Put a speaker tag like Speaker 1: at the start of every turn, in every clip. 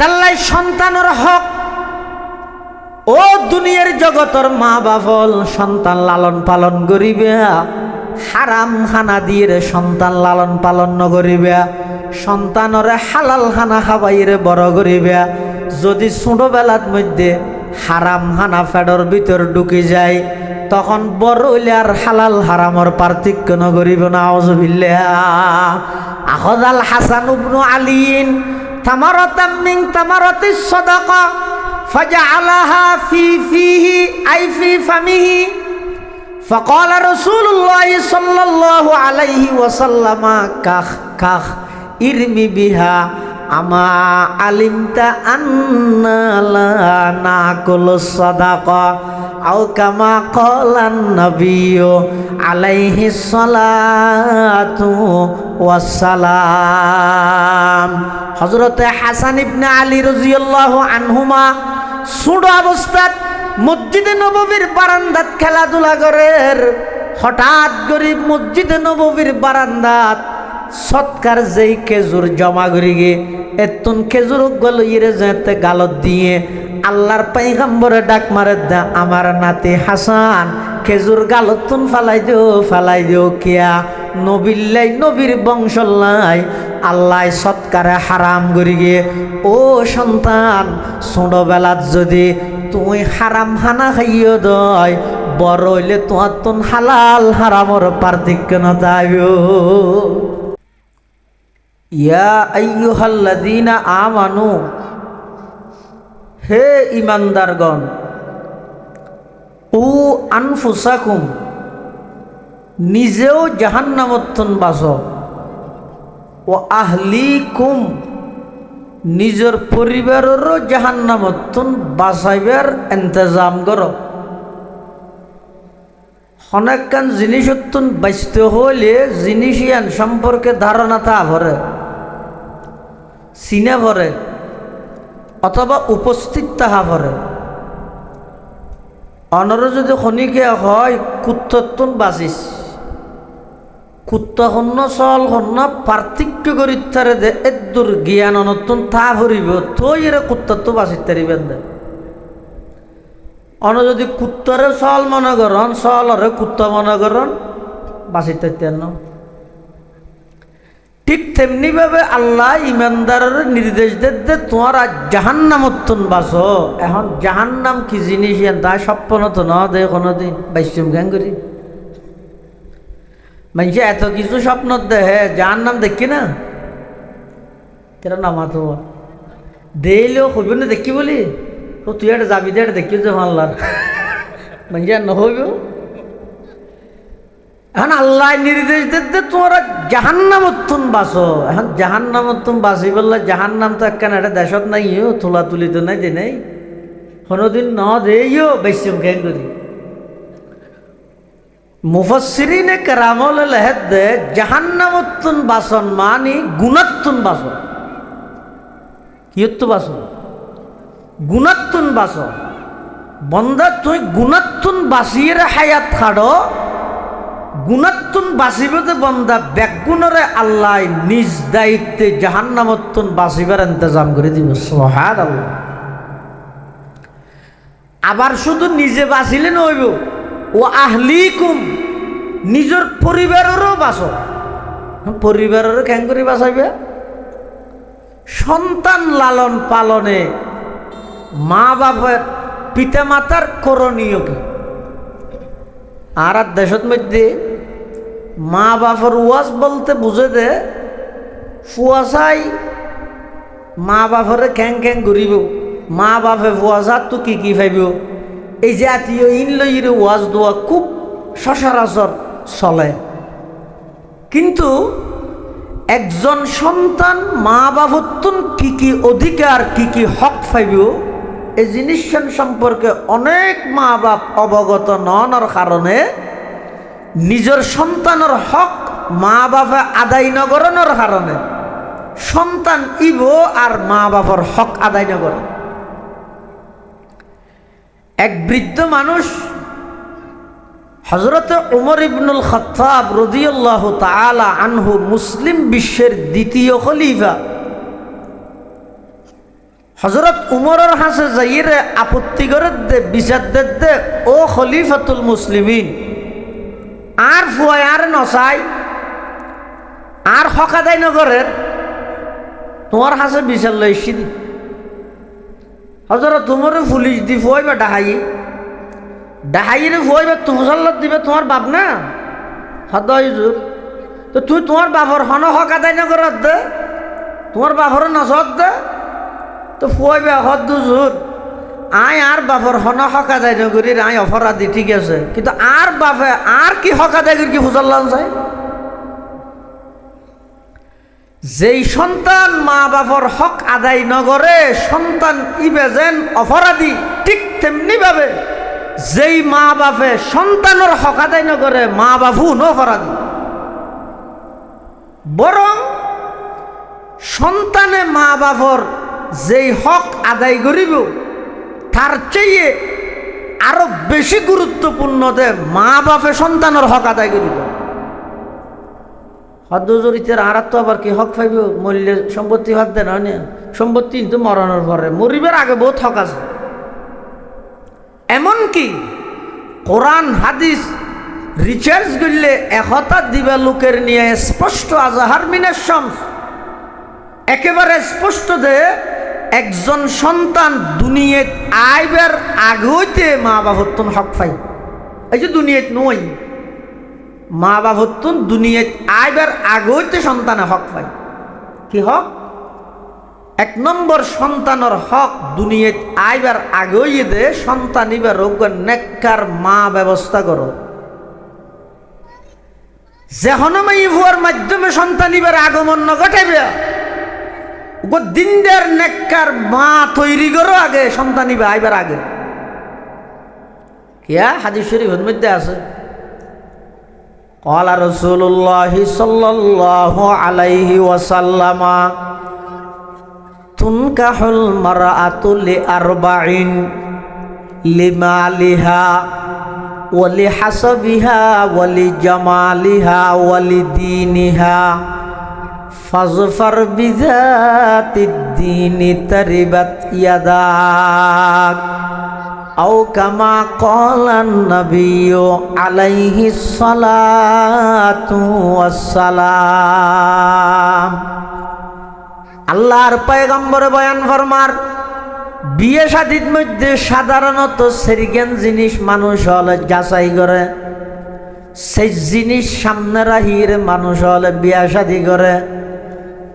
Speaker 1: তাল্লাই সন্তানের হক ও দুনিয়ার জগতর মা বাপল সন্তান লালন পালন করিবে, হারাম খানা দিয়ে সন্তান লালন পালন নকরিবে, সন্তানরে হালাল খানা খাবাইরে বড় করিবে। যদি ছোটবেলার মধ্যে হারাম খানা ফেডর ভিতর ঢুকে যায়, তখন বড় হইলে আর হালাল হারামর পার্থক্য নকরিব না। আউযুবিল্লাহ। আখাযাল হাসান ইবনু আলীন তামারাতাম মিন তামারাতিস সাদাকা ফাজআলাহা ফি ফিহি আই ফি ফামিহি ফাকালা রাসূলুল্লাহ সাল্লাল্লাহু আলাইহি ওয়াসাল্লাম কাখ কাখ ইরমি বিহা আমা আলিমতা আন্না লা নাকুলুস সাদাকা আও কামা ক্বালান নবিয়্যু আলাইহিস সালাতু ওয়াস সালাম। হযরত হাসান ইবনে আলী রাদিয়াল্লাহু আনহুমা ছোট অবস্থাত মসজিদে নববীর বারান্দাত খেলাধুলা করেন। হঠাৎ গরিব মসজিদে নববীর বারান্দাত সৎকার যেই খেজুর জমা করি গে এতন খেজুর গলইরে যেতে গালত দিয়ে আল্লাহর পয়গম্বরে ডাক মারে দা, আমার নাতি হাসান খেজুর গালতুন ফালাই দিও কিয়া নবিল্লাই নবীর বংশল্লাই আল্লাহ সৎকারে হারাম করি গে। ও সন্তান, ছোটবেলাত যদি তুই হারাম হানা খাইও দয়, বড় হইলে তোমার তুন হালাল হারামর পার্থক্য নতাইও। ইয়া আইয়ুহাল্লাযীনা আমানু, হে ইমানদারগণ, উ আনফুসাকুম, নিজেও জাহান্নামতন বাঁচো, ও আহলিকুম, নিজের পরিবারেরও জাহান্নামতন বাঁচাইবার ইন্তজাম করো। অনেকখান জিনিসত্তন বাঁচতে হলে জিনিসিয়ান সম্পর্কে ধারণা তা ভরে, চিনা ভরে, অথবা উপস্থিত তাহা ভরে। অনর যদি খনিকে হয় কুত্তন বাঁচিস, কুত্তা সন্ন চল সন্ন পার্থক্য করি তারে দে এদুর জ্ঞান অনতন তা ভরিব, তৈ এরা কুত্তাতো বাঁচিত তারিবেন দে। অন যদি কুত্তরে চল মনে করন, চলরে কুত্তা মনে করন, বাঁচিত তাইতেন। ঠিক তেমনি ভাবে আল্লাহ ইমানদারের নির্দেশ দে তোমার জাহান্নামতন বাঁচো। এখন জাহান্নাম কি জিনিস তা স্বপ্ন তো ন দে কোনোদিন বাইশম জ্ঞান করি মানুষ এত কিছু স্বপ্ন দেহে জাহান্নাম দেখি না কেন নামাতো দেইলেও হইব না দেখি বলি তো তুই একটা যাবি দে দেখি যে আল্লাহর মানুষ আর নহইব। এখন আল্লাহ নির্দেশ দিতে তোমরা জাহান্নামতন বাঁচো। এখন জাহান্নামতন বাঁচি বললে জাহান্নাম তো একখান একটা দেশত নাই, তোলা তুলি তো নাই, যে নেই কোনোদিন ন দেইও বেশম জ্ঞান করি। মুফাসসিরিনে কেরামল লেহেদ দে জাহান্নামতন বাঁচন মানি গুণাত্তন বাঁচন। কিয়ত্তু বাঁচন? গুণাত্তন বাঁচন। বন্দা তুই গুণাত্তন বাঁচিয়ে হায়াত খাড়ো, গুণাত্তন বাঁচিবতে বন্দা ব্যাগুণরে আল্লাহ নিজ দায়িত্বে জাহান্নামতন বাঁচিবার ইন্তজাম করে দিব। সুবহানাল্লাহ। আবার শুধু নিজে বাঁচিলে নইব, ও আহলিকুম, নিজের পরিবারেরও বাঁচো। পরিবারেরও কেন করে বাঁচাইবে? সন্তান লালন পালনে মা বাবার পিতা মাতার করণীয় কি? আর দেশের মধ্যে মা বাপের ওয়াজ বলতে বুঝে দে ফুয়াশাই মা বাপরে ক্যাং ক্যাং ঘুরিব, মা বাপে ফুয়াশার তো কি ভাইব। এই জাতীয় ইনলইর ওয়াজ দোয়া খুব সচরাচর চলে। কিন্তু একজন সন্তান মা বাপতন কি অধিকার কি হক পাইব এই জিনিস সম্পর্কে অনেক মা বাপ অবগত ননার কারণে নিজের সন্তানের হক মা বাপে আদায় নগরণের কারণে সন্তান ইব আর মা বাপর হক আদায় নগর। এক বৃদ্ধ মানুষ হযরত উমর ইবনুল খাত্তাব রাদিয়াল্লাহু তাআলা আনহু, মুসলিম বিশ্বের দ্বিতীয় খলিফা, হযরত উমরের হাসে যাইরে আপত্তি করে দে বিচার দে ও খলিফাতুল মুসলিমিন আর ফুয়ায় আর নসাই আর হকাদাই নগরের তোমার হাসে বিচার লইছি দি হযরত উমরে পুলিশ দি ফুয়াই বা ডাহাইরে ফুয়াই বা মুসল্লাত দিবে তোমার বাপ না হদয় জুর তো তুই তোমার বাপর হন হকাদাই নগরত দে তোমার বাপর নসত দে তো ফুয়াইবে হদ জোর আয় আর বাপর হন হকাদাই নগরীর আয় অপরাধী ঠিক আছে কিন্তু আর বাপে আর কি হকাদাই কি ফুজল্লাম চাই যেই সন্তান মা বাপর হক আদায় নগরে সন্তান ইবে যেন অপরাধী ঠিক তেমনি ভাবে যেই মা বাপে সন্তানের হক আদায় নগরে মা বাপু অপরাধী বরং সন্তানে মা বাপর যেই হক আদায় করিব তার চেয়ে আরো বেশি গুরুত্বপূর্ণ দে মা বাপে সন্তানের হক আদায় করিব হদ্দজরিতের আর তো আবার কি হক পাইব মরিলে সম্পত্তি হক দেন সম্পত্তি কিন্তু মরণের পরে মরিবার আগে বহুত হক আছে এমনকি কোরআন হাদিস রিচার্জ করলে একতা দিবা লোকের নিয়ে স্পষ্ট আজাহার মিনাস শামস একেবারে স্পষ্ট দে একজন সন্তান দুনিয়াত আইবার আগে হইতে মা বাপত্তন হক পাই এই যে দুনিয়াত নই মা বাপত্তন দুনিয়াত আইবার আগে হইতে সন্তানে হক পাই কি হক এক নম্বর সন্তানের হক দুনিয়াত আইবার আগে হইয়ে দে সন্তান ইবার রোগ নেককার মা ব্যবস্থা করো যেহন মাই ভুয়ার মাধ্যমে সন্তান ইবার আগমন ন ঘটাইবে দিনদার নেককার মা তৈরি করো আগে সন্তান ইবা আইবার আগে কিয়া হাদিস শরীফের মধ্যে আছে ক্বালা রাসূলুল্লাহ সাল্লাল্লাহু আলাইহি ওয়াসাল্লাম তুনকাহুল মারআতু লিআরবাইন লিমালিহা ওয়া লিহাসাবিহা ওয়া লিজামালিহা ওয়া লিদীনিহা ফাজফার বিযাতিদ্দীনি তারিবাত ইয়াদাক আও কামা ক্বালান নাবিয়্যু আলাইহিস সালাতু ওয়াসসালাম আল্লাহর পয়গম্বর বয়ান ফরমার বিয়ে শাদীর মধ্যে সাধারণত সেরিগেন জিনিস মানুষ হলে যাচাই করে সেই জিনিস সামনে রাহির মানুষ হলে বিয়া শাদী করে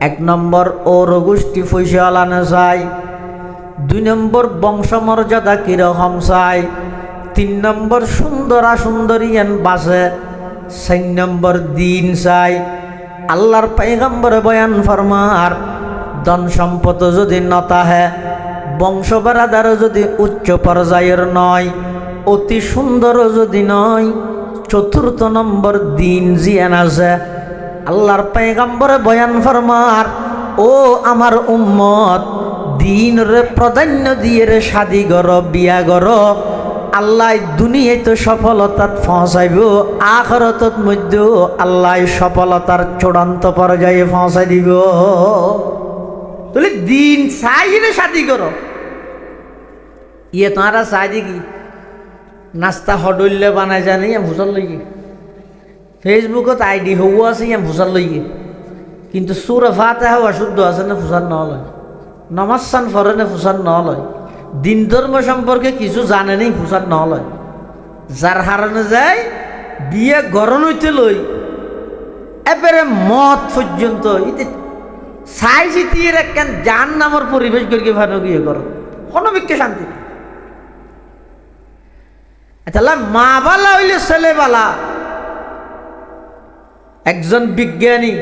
Speaker 1: এক নম্বর ওর গোষ্ঠী পয়সা আলানো চাই দুই নম্বর বংশমর্যাদা কিরকম চাই তিন নম্বর সুন্দরা সুন্দরিয়ান বাসে চার নম্বর দিন চাই আল্লাহর পয়গম্বরে বয়ান ফরমার ধন সম্পদ যদি নতাহে বংশ বেরাদারও যদি উচ্চ পর্যায়ের নয় অতি সুন্দর যদি নয় চতুর্থ নম্বর দিন জিয়ান আছে আল্লাহর পয়গম্বরে বয়ান ফরমার ও আমার উম্মত দিন রে প্রাধান্য দিয়ে রে শাদি গর বিয়া গর আল্লাহ দুনিয়ায় তো সফলতাত পৌঁছাইব আখিরাতত মধ্যে আল্লাহ সফলতার চূড়ান্ত পর্যায়ে পৌঁছাই দিব তাহলে দিন চাইলে শাদি করো ইয়ে তোমারা চাই দেখি নাস্তা হডল্য বানাই জানি ভুসার লইয়ে ফেসবুকত আইডি হওয়া আছে ভুসার লইয়ে কিন্তু সুরা ফাতিহা হওয়া শুদ্ধ আছে না ফুসার নলয় নমাজ সান ফরে না ফুসার নলয় দিন ধর্ম সম্পর্কে কিছু জানে নেই ফুসার নলয় যার হারানো যায় বিয়ে গরম হইতে লই এবারে মত পর্যন্ত ইতে চাই চিতিয়ে একখান জান নামের পরিবেশ করিকে ভালো গিয়ে করো কোনো বিক্ষে শান্তি তাহলে মা বালা হইলে ছেলে বালা একজন বিজ্ঞানী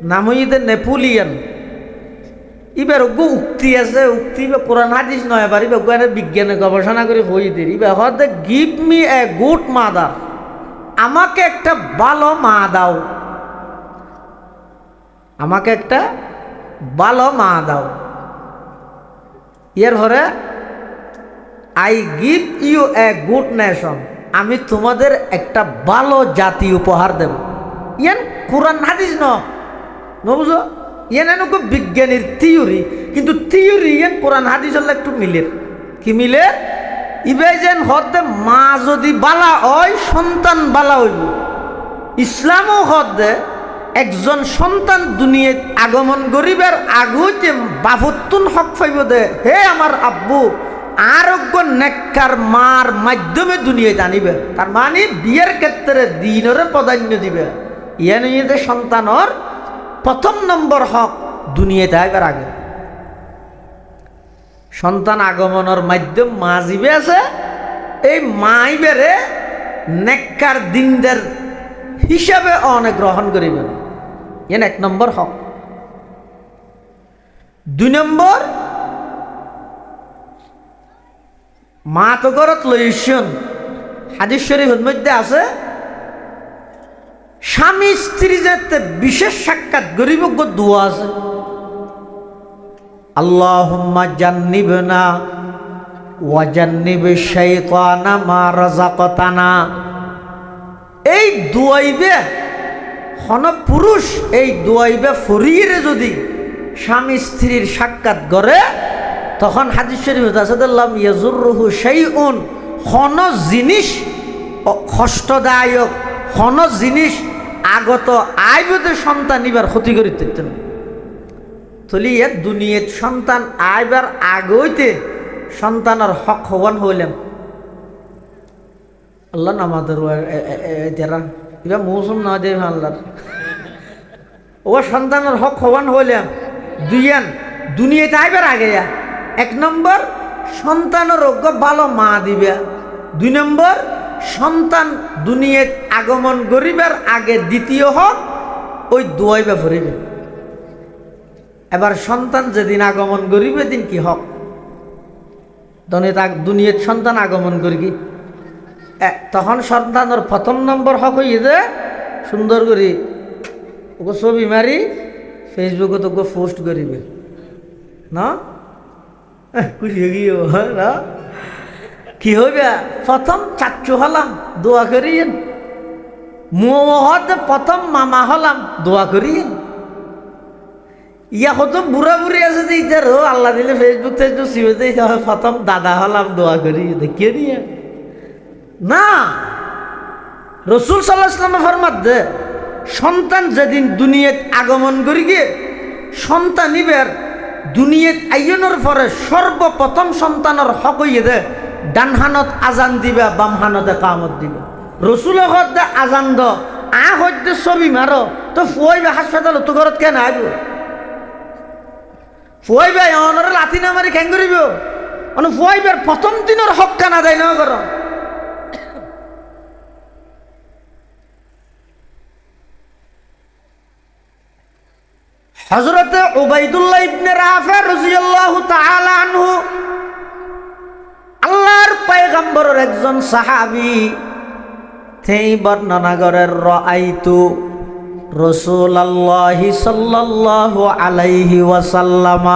Speaker 1: নাম হইতে নেপোলিয়ান এবার উক্তি আছে উক্তি বা কোরআন হাদিস নয় এবার এবার বিজ্ঞানে গবেষণা করে হই দিই এবার হয়তো give me a good mother আমাকে একটা ভালো মা দাও আমাকে একটা ভালো মা দাও এর পরে I give you a good nation আমি তোমাদের একটা ভালো জাতি উপহার দেব ইয়ান কোরআন হাদিস ন বুঝো ইয়েন এনুকো বিজ্ঞানীর থিওরি, কিন্তু থিওরি ইয়েন কোরআন হাদিস একটু মিলে। কি মিলে? ইবাই যেন হতে মা যদি বালা হয় সন্তান বালা হইব। ইসলামও হতে একজন সন্তান দুনিয়াত আগমন করিবার আগুতে বাফতুন হক পাইব দে, হে আমার আব্বু আরোগ্য নেককার মার মাধ্যমে দুনিয়াতে আনিবে। তার মানে বিয়ের ক্ষেত্রে দিনের প্রাধান্য দিবে। ইয়ে নিয়ে সন্তানর প্রথম নম্বর হক দুনিয়াতে আইবার আগে। সন্তান আগমনের মাধ্যম মা জিবে আছে, এই মাই বেড়ে নেককার দিনদের হিসাবে অনেক গ্রহণ করিবেন। এন এক নম্বর হক। 2 নম্বর, মা তো ঘরত লইছেন, হাদিস শরীফের মধ্যে আছে স্বামী স্ত্রী যাতে বিশেষ সাক্ষাৎ গরিব দোয়া আছে, আল্লাহুম্মা জান্নিবনা ওয়া জান্নিবিশ শাইতানা মা রাযাকতানা। এই দোয়াইবে হন পুরুষ, এই দোয়াইবে ফরিয়ে যদি স্বামী স্ত্রীর সাক্ষাৎ করে, তখন হাদিস শরীফ আছে লাম ইয়াজুররুহু শাইউন, হন জিনিস কষ্টদায়ক হন জিনিস আগত আইবতে সন্তান নিবার ক্ষতি করিতে তলি দুনিয়াত সন্তান আইবার আগইতে সন্তানের হক হবান হইলাম। আল্লাহ নামাদের যারা এবার মৌসুম না দেব আল্লাহর ও সন্তানের হক হবান হইলাম। দুনিয়াতে আইবার আগে 1 নম্বর সন্তানের অজ্ঞ ভালো মা দিবে। 2 নম্বর সন্তান দুনিয়াত আগমন করিবার আগে দ্বিতীয় হক ওই দোয়াইবা ভরিবে। এবার সন্তান যেদিন আগমন করিবে দিন কি হক? দুনিয়াত সন্তান আগমন করি কি তখন সন্তানের প্রথম নম্বর হক হইয়ে যে সুন্দর করি ওকে ছবি মারি ফেসবুকে তোকে পোস্ট করিবে না, খুশি হয়ে গিয়ে না কি হইবে? প্রথম চাচু হলাম দোয়া করিয়েন, মুহতে প্রথম মামা হলাম দোয়া করিয়েন। ইয়া কত বুড়া বুড়ি আছে যে ইতার আল্লাহ দিলে ফেসবুক টেসবুক সিবেতে প্রথম দাদা হলাম দোয়া করি দেখিয়ে নিয়ে না। রসুল সাল্লাল্লাহু আলাইহি ওয়াসাল্লাম ফরমাত দে সন্তান যেদিন দুনিয়াত আগমন করি গিয়ে সন্তান নিবের দুনিয়াত আইয়নের পরে সর্বপ্রথম সন্তানের হক হইয়ে দে ডান হানত আজান দিবে, বাম হানতে কামত দিবে। রসুল হদ আজান দ হইতে ছবি মারো তো ফুয়াইবে হাসপাতাল তো ঘরত কেন আইব? ফুয়াইবে অনরে লাথি না মারি খেং করিব ফুয়াইবার প্রথম দিনের হক কানা দেয় না কর। হযরতে উবাইদুল্লাহ ইবনে রাফি রাদিয়াল্লাহু তাআলা আনহু আল্লাহর পয়গম্বরের একজন সাহাবী, সেই বর্ণনা করেন রাআইতু রাসূলুল্লাহি সাল্লাল্লাহু আলাইহি ওয়াসাল্লাম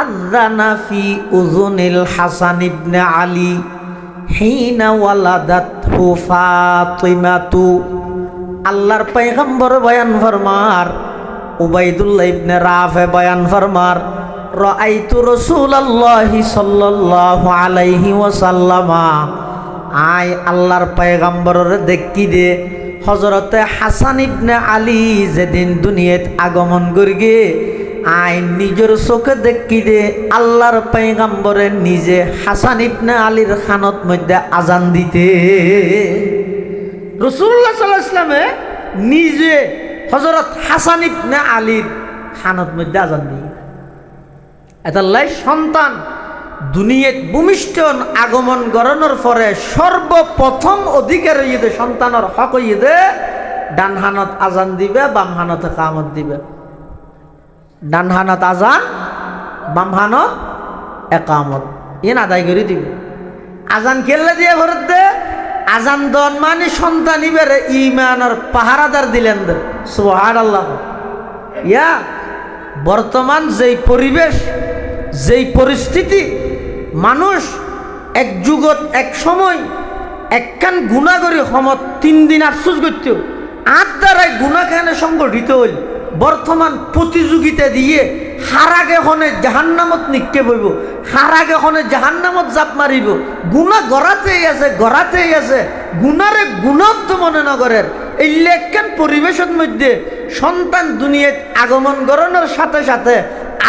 Speaker 1: আযানা ফি উযুনিল হাসান ইবনে আলী হিনা ওয়ালাদাতহু ফাতিমাতু। আল্লাহর পয়গম্বর বয়ান ফরমার, উবাইদুল্লাহ ইবনে রাফি বয়ান ফরমার, রাআইতু রাসূলুল্লাহি সাল্লাল্লাহু আলাইহি ওয়াসাল্লাম, আই আল্লাহর পয়গম্বরের দেখি দে হযরতে হাসান ইবনে আলী যেদিন দুনিয়াত আগমন করিগে আই নিজের চোখে দেখি দে আল্লাহর পয়গম্বরে নিজে হাসান ইবনে আলীর খানত মধ্যে আজান দিতে। রাসূলুল্লাহ সাল্লাল্লাহু আলাইহি ওয়াসাল্লামে নিজে হযরত হাসান ইবনে আলীর খানত মধ্যে আজান দিয়ে এতাল্লাই সন্তান দুনিয়াত ভূমিষ্ঠ আগমন গড়ানোর পরে সর্বপ্রথম অধিকার হইয়ে সন্তানের হক হইয়ে ডান হানত আজান দিবে, বাম হানতে কামত দিবে। ডান হানত আজান, বাম হানত একামত ইন আদায় করে দিবে। আজান খেললে দিয়ে ভরত দে আজান দন মানে সন্তান ইবের ইমানের পাহারাদার দিলেন দে। সুবহানাল্লাহ। ইয়া বর্তমান যেই পরিবেশ, যেই পরিস্থিতি, মানুষ এক যুগত এক সময় একখান গুণা করি সমত 3 দিন আফসোস করত, 8 দ্বারাই গুণাখানে সংগঠিত হইল। বর্তমান প্রতিযোগিতা দিয়ে হারাগে হনে জাহান্নামত নিক্ষেপ হইব, হারাগে হনে জাহান্নামত জাপ মারিব। গুণা গড়াতেই আছে গুণারে গুণত্ব মনে নগরের এই লেখান পরিবেশের মধ্যে সন্তান দুনিয়াত আগমন গরণের সাথে সাথে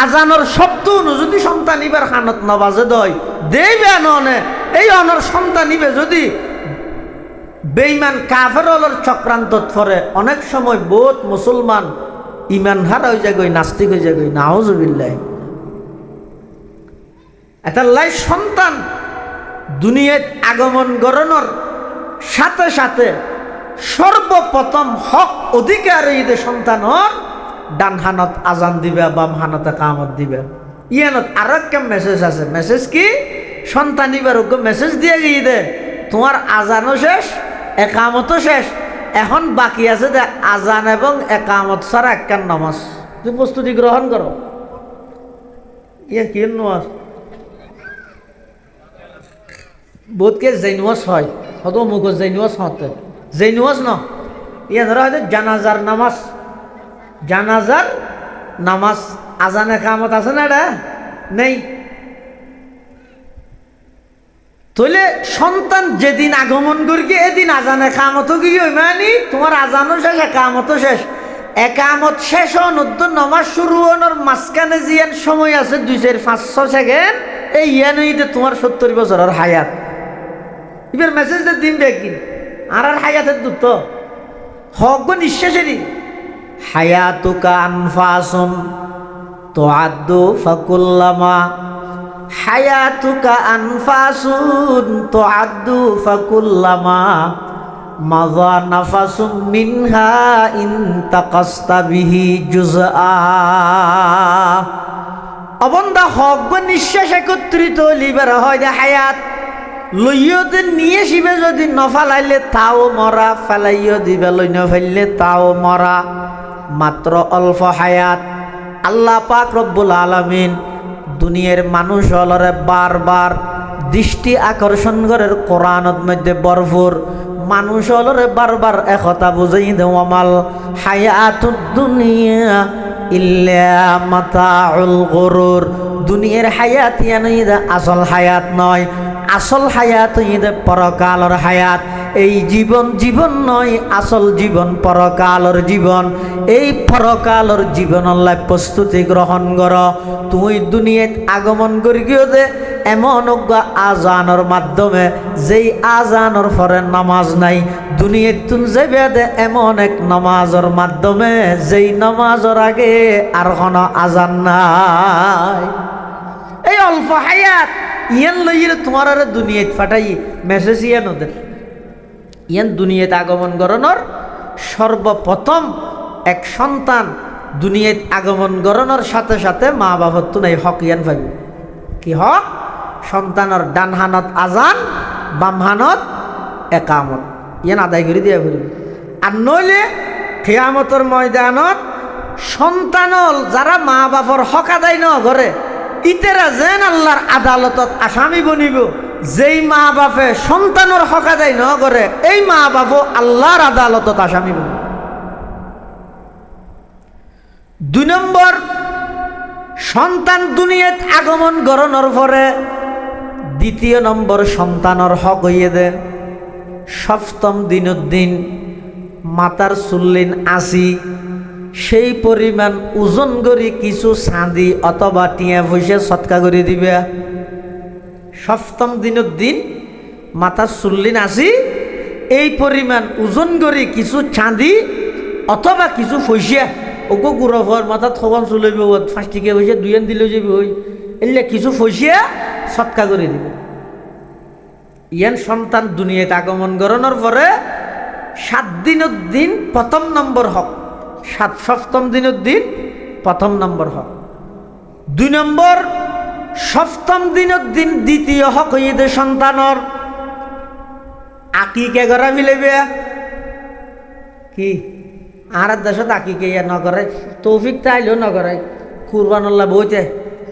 Speaker 1: আজানোর শব্দ যদি সন্তান ইবার খানত নবাজে দয় দেবে ননে এই অনর সন্তান ইবে যদি বেঈমান কাফের হলর চক্রান্ত করে অনেক সময় বহুত মুসলমান ইমান হারা হয়ে যায়, নাস্তিক হয়ে যায়, নাউজুবিল্লাহ। এটার সন্তান দুনিয়াত আগমন গরণের সাথে সাথে সর্বপ্রথম হক অধিকার ঈদে সন্তানর ডান হানত আজান দিবে, বাম হানতে কামত দিবে। ইয়ানত আর একটা মেসেজ আছে। মেসেজ কি? সন্তান ইবার মেসেজ দিয়ে গিয়ে দে তোমার আজানও শেষ, একামতও শেষ, এখন বাকি আছে যে আজান এবং একামত ছাড়া একটা নামাজ। তুমি প্রস্তুতি গ্রহণ করো। ইয়া কি নামাজ? বোধকে জৈনওয়াজ হয়, হয়তো মুখ জৈনওয়াজ হতে জৈনওয়াজ ন, ইয়া ধরা হয়তো জানাজার নামাজ। জানাজার নামাজ আজান একামত আছে না? এটা নেই। তাহলে সন্তান যেদিন আগমন করি এদিন আজান একামত গিয়ে মানে তোমার আজানও শেষ, একামতও শেষ। একামত শেষ হওয়ার নামাজ শুরু হওয়ার মাঝখানে জিয়ান সময় আছে 2-500 সেকেন্ড। এই ইয়ানইতে তোমার 70 বছরের হায়াত। এবার মেসেজ দিন দেখি আর হায়াতের দূত হক নিঃশ্বাসেরই হায়াতুকা আনফাসুন তুআদ্দু ফাকুল্লামা হায়াতুকা আনফাসুন তুআদ্দু ফাকুল্লামা মাযা নাফাসুম মিনহা ইনতাকাসতা বিহি জুজআ। অবন্দা হক নিঃশ্বাস একত্রিত লিবার হয় যে হায়াত লইয়তে নিয়ে শিবে যদি নফালাইলে তাও মরা, ফেলাইও দিবে লই নফাইলে তাও মরা। মাত্র অল্প হায়াত। আল্লাহ পাক রব্বুল আলামিন দুনিয়ার মানুষ হলরে বারবার দৃষ্টি আকর্ষণ করার কোরআনত মধ্যে ভরপুর। মানুষ হলরে বারবার একথা বুঝাই দেওয়ামাল হায়াতুদ দুনিয়া ইল্লা মাতাউল গুরুর। দুনিয়ার হায়াত ইয়ানি আসল হায়াত নয়, আসল হায়াত ঈদে পরকালর হায়াত। এই জীবন জীবন নয়, আসল জীবন পরকালর জীবন। এই পরকালর জীবন আল্লাহ প্রস্তুতি গ্রহণ কর। তুই দুনিয়াত আগমন করি গিয়ে দে এমন আজানোর মাধ্যমে যেই আজানোর পরে নামাজ নাই। দুনিয়াত তুন যাবে দে এমন এক নামাজের মাধ্যমে যেই নামাজের আগে আর কোনো আজান নাই। এই অল্প হায়াত ইয়ান লইলে তোমার আর দুনিয়াত ফাটাই মেসেজ ইয়ান ওদের ইয়ান দুনিয়াত আগমন গরণর সর্বপ্রথম এক সন্তান দুনিয়াত আগমন গরণর সাথে সাথে মা বাবার তো নাই হক ইয়ান পাইব। কি হক? সন্তানের ডান হানত আজান, বাম হানত একামত ইয়ান আদায় করে দিয়া ঘুরবে। আর নইলে কিয়ামতের ময়দানত সন্তানল যারা মা বাবার হক আদায় ন করে ইতেরা যেন আল্লাহর আদালতত আসামি বনিব। যেই মা বাপে সন্তানের হক আদায় ন করে এই মা বাপও আল্লাহর আদালতত আসামি বনিব। 2 নম্বর, সন্তান দুনিয়াত আগমন গরণের পরে 2য় নম্বর সন্তানের হক হইয়ে দে সপ্তম দিনের দিন মাতার চুল্লিন আসি সেই পরিমাণ ওজন করি কিছু চাঁদি অথবা টিয়া পয়সা সৎকা করে দিবে। সপ্তম দিনের দিন মাথার চুল্লিন আসি এই পরিমাণ ওজন করি কিছু চাঁদি অথবা কিছু পয়সা ওকে গুড়ফর মাথা থবান চলবে 5 টিকা পয়সা 2 আন দিলেও যাবে ওই এলে কিছু পয়সা সৎকা করে দিবে। ইয়ান সন্তান দুনিয়াতে আগমন করানোর পরে 7 দিনের দিন প্রথম নম্বর হক, সপ্তম দিনের দিন প্রথম নম্বর হক। 2 নম্বর, সপ্তম দিনের দিন দ্বিতীয় হক হইতে সন্তানর আকিকে করা মিলেবে। কি আর দেশত আকিকে ইয়া নকরে তৌফিক তাইলেও নকরে কুরবানুল্লাহ বইতে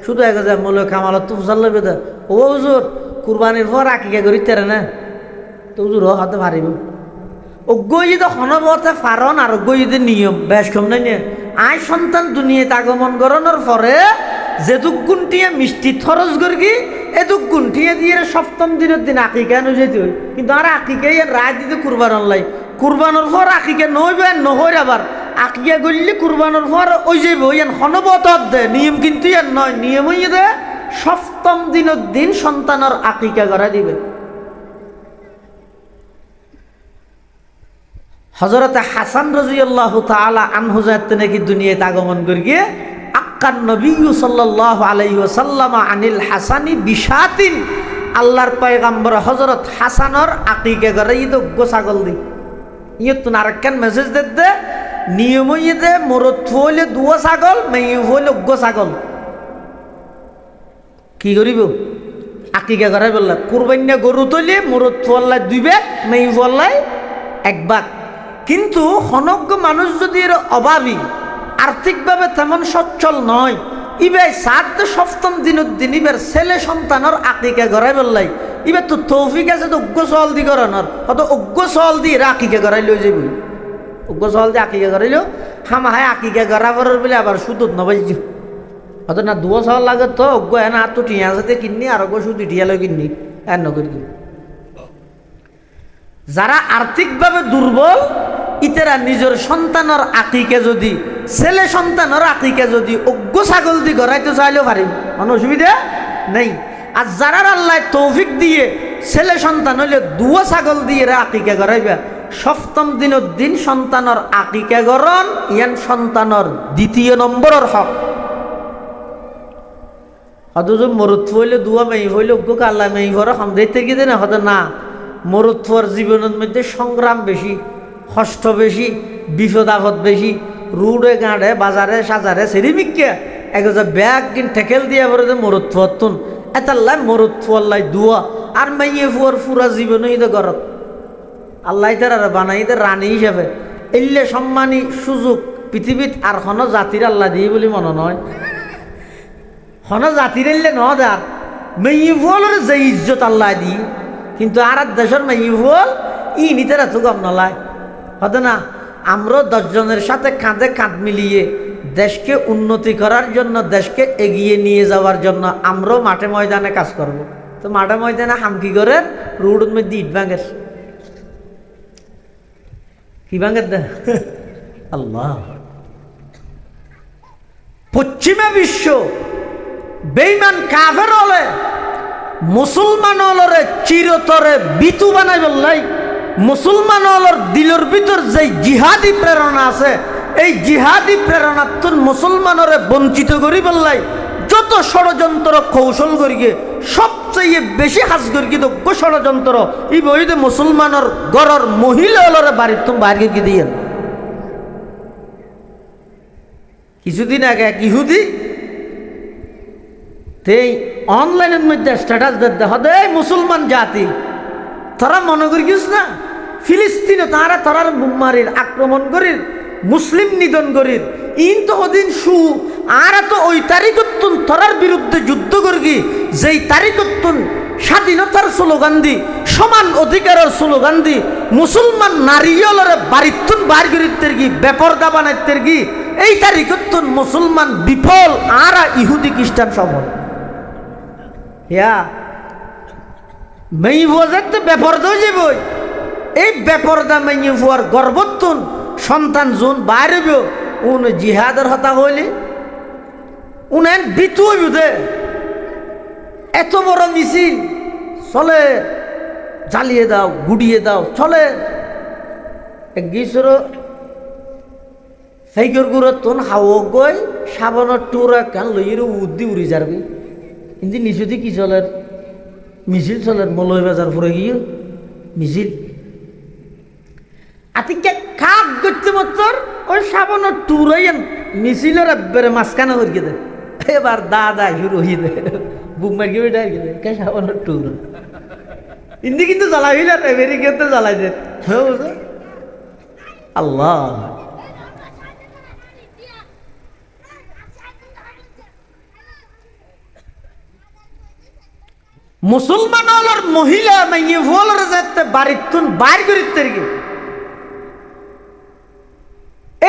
Speaker 1: শুধু এক হাজার মূল্য কামালত তো ফুসাল লবে দে ও হুজুর কুরবানির পর আকিকে করি তেরে না তো হুজুর হতে পারিব। অজ্ঞ যদি হনবতে ফারন আর অজ্ঞ যদি নিয়ম বেশ কম নাই নিয়ে আয় সন্তান দুনিয়াতে আগমন করানোর পরে যেদুক গুণটিয়ে মিষ্টি খরচ করি এদুক গুণটিয়ে দিয়ে সপ্তম দিনের দিন আকিকা নো যেতে হয়, কিন্তু আর আকিকাই রায় দিতে কুরবান লাই কুরবানোর পর আকিকা নইবে নহর আবার আকিয়া গড়লে কুরবানোর পর ওই যাইব ইয়ান হনবত দে নিয়ম, কিন্তু ইয়ার নয় নিয়ম হইয়ে দে সপ্তম দিনের দিন সন্তানের আকিকা করা দিবে। হযরতে হাসান রাদিয়াল্লাহু তাআলা আনহু যাতে নাকি দুনিয়াতে আগমন করে গিয়ে আক্কান নবী সাল্লাল্লাহু আলাইহি ওয়াসাল্লাম আনিল হাসানি বিশাতিন, আল্লাহর পয়গম্বর হযরত হাসানের আকিকা করে ঈদ ছাগল দি ইয়ে তো আরেকখান মেসেজ দে নিয়ম হইয়ে দে মরত হইলে দুয়া ছাগল মেয়ে হইলে ছাগল কি করিব আকিকা করাই বললা কুরবান্না গরু তলে মরত ফল্লায় দুই বেগ মেয়ে ফল্লায় এক বাঘ। কিন্তু হনজ্ঞ মানুষ যদি এর অভাবী আর্থিকভাবে তেমন সচ্ছল নয়, ইবে সাত সপ্তম দিনের দিন ইবের ছেলে সন্তানের আকিকা করাই বললাই ইবে তো তৌফিক আছে তো অজ্ঞ সল দি করানোর অত অজ্ঞ সল দিয়ে আকিকা করাই লই যাবি অজ্ঞ সল দিয়ে আকিকা করাইল হামাহায় আকিকা করা পরের বলে আবার সুদত নবাইজ অত না দুয়া সল লাগে তো অজ্ঞ হ্যাঁ না তো টিয়া সাথে কিননি আর অজ্ঞ শুধু টিয়ালো কিননি আর নকরি কিনি। যারা আর্থিকভাবে দুর্বল ইতেরা নিজের সন্তানের আকিকে যদি ছেলে সন্তানের আকিকে যদি অজ্ঞ ছাগল দি গড়াইতে চাইলেও পারিম কোনো অসুবিধা নেই। আর যারা আল্লাহ তৌফিক দিয়ে ছেলে সন্তান হইলে দুয়া ছাগল দিয়ে আকিকা গড়াইবা সপ্তম দিনের দিন সন্তানের আকিকা গড়ন ইয়ান সন্তানের দ্বিতীয় নম্বরের হক। অথচ মরুত হইলে দুয়া মেয়ে হইলে অজ্ঞ আল্লাহ মেয়ে ঘরে সমঝাইতে গিয়ে না হতো না মরুত্বর জীবনের মধ্যে সংগ্রাম বেশি, কষ্ট বেশি, বিপদ আপদ বেশি, রুডে গাঁড়ে বাজারে সাজারে সেরিমিককে একজা ব্যাগ কিন ঠেকেল দিয়ে পরে মরুত্বর তুন এতাল্লাই মরুত্বল্লাই দুয়া আর মাইয়ে ফুয়ার ফুরা জীবন হইতে গরত আল্লাহ তার আর বানাইতে রানী হিসাবে এলে সম্মানী সুযোগ পৃথিবীত আর হন জাতির আল্লাহ দিয়ে বলি মনে নয় হন জাতির এলে ন দার মেয়ে ফুয়ালের যে ইজ্জত আল্লাহ দিই, কিন্তু আর দেশের মেয়ে ফুয়াল ই নিতেরা তো গম নলায় হতো না। আমরা 10 জনের সাথে কাঁধে কাঁধ মিলিয়ে দেশকে উন্নতি করার জন্য দেশকে এগিয়ে নিয়ে যাওয়ার জন্য আমরাও মাঠে ময়দানে কাজ করব। তো মাঠে ময়দানে হামকি করে রোডের মধ্যে ইট ভাঙের কি ভাঙের দে আল্লাহ। পশ্চিমা বিশ্ব বেঈমান কাফের হলে মুসলমান হলরে চিরতরে বিতু বানাই বললাই মুসলমান হলর দিলের ভিতর যে জিহাদি প্রেরণা আছে এই জিহাদি প্রেরণাত্মন মুসলমানরে বঞ্চিত করি বললাই যত ষড়যন্ত্র কৌশল করিয়ে সবচেয়ে বেশি হাজ করি দক্ষ ষড়যন্ত্র এই বইতে মুসলমানের গড়র মহিলা হলরে বাড়ির তুমি বাইরে গিয়ে দিয়ে কিছুদিন আগে এক ইহুদি তেই অনলাইনের মধ্যে স্ট্যাটাস দেখা দেয় মুসলমান জাতি তারা মনে করি গিস না ফিলিস্তিনে তারা তারার বুমারির আক্রমণ করির মুসলিম নিধন করির ইন তো ওদিন সু আর তো ওই তারিখত্তুন তারার বিরুদ্ধে যুদ্ধ করি যেই তারিখত্তুন স্বাধীনতার স্লোগান দি সমান অধিকারের স্লোগান দি মুসলমান নারীলরে বাড়িত্তুন বার করিতের কি বেপরদা বানাইতের কি এই তারিখত্তুন মুসলমান বিফল আর ইহুদি খ্রিস্টান সফল ইয়া মেয়ে বোঝাতে বেপরদা হয়ে বই এই বেপরদা মেয়ে ফুয়ার গর্বত্তুন সন্তান জোন বাইরে উন জিহাদের হতা হইলে উনেন বিতু হইবে এত বড় মিছিল চলে জ্বালিয়ে দাও গুড়িয়ে দাও চলে এক গিয়েছিল সেইগর গুড়ত তোন হাও গই সাবানের টুরা কান লইয়ের উদ্দি উড়ি যাবি কিন্তু নিচুদি কি চলের মিছিল চলের মলয় বাজার ফুরে গিয়ে মিছিল আতিকে কাক করতে মতর ওই সাবানের টুরাই মিছিলের একবারে মাঝখানে হরিয়ে দে এবার দাদা শুরু হয়ে দে বুক মার গিয়ে ডাই গেলে কে সাবানের টুর ইন্দি কিন্তু জ্বালাই না আমেরিকাতে জ্বালাই দে আল্লাহ মুসলমান হলর মহিলা মেয়ে হলর যাতে বাড়ির তুন বাইর করিতে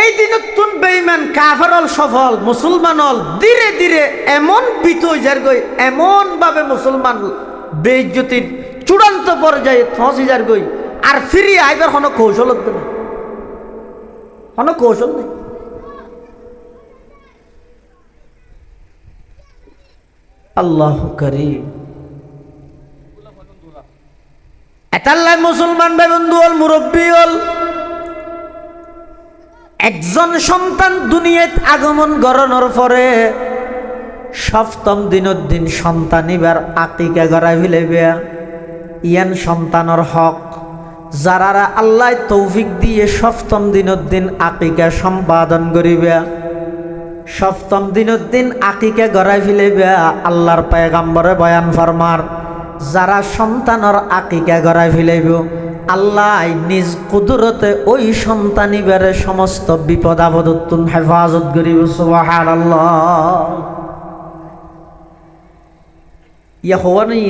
Speaker 1: এই দিন তুন বেঈমান কাফের সফল মুসলমান হল ধীরে ধীরে এমন বিত হয়ে যার গই, এমন ভাবে মুসলমান বেইজ্জতির চূড়ান্ত পর্যায়ে ফসি যার গই, আর ফিরিয়ে আইবার কোনো কৌশল হতো না, কোনো কৌশল নেই। আল্লাহ করিম। এটাল্লাই মুসলমান ভাই বন্ধু হল, মুরব্বী হল, একজন সন্তান দুনিয়াত আগমন করানোর পরে সপ্তম দিনের দিন সন্তান এবার আকিকা করা ফেলেবে। ইয়ান সন্তানের হক যারা আল্লাহ তৌফিক দিয়ে সপ্তম দিনের দিন আকিকা সম্পাদন করিবে, সপ্তম দিনের দিন আকিকা গড়াই ফেলেবে। আল্লাহর পয়গম্বরে বয়ান ফরমার, যারা সন্তানের আকিকা গড়াই ফেলেব আল্লাহ নিজ কুদরতে ওই সন্তানিবারে সমস্ত বিপদ আপদতুন হেফাজত করিব। সুবহানাল্লাহ। ইয়া হওয়া নেই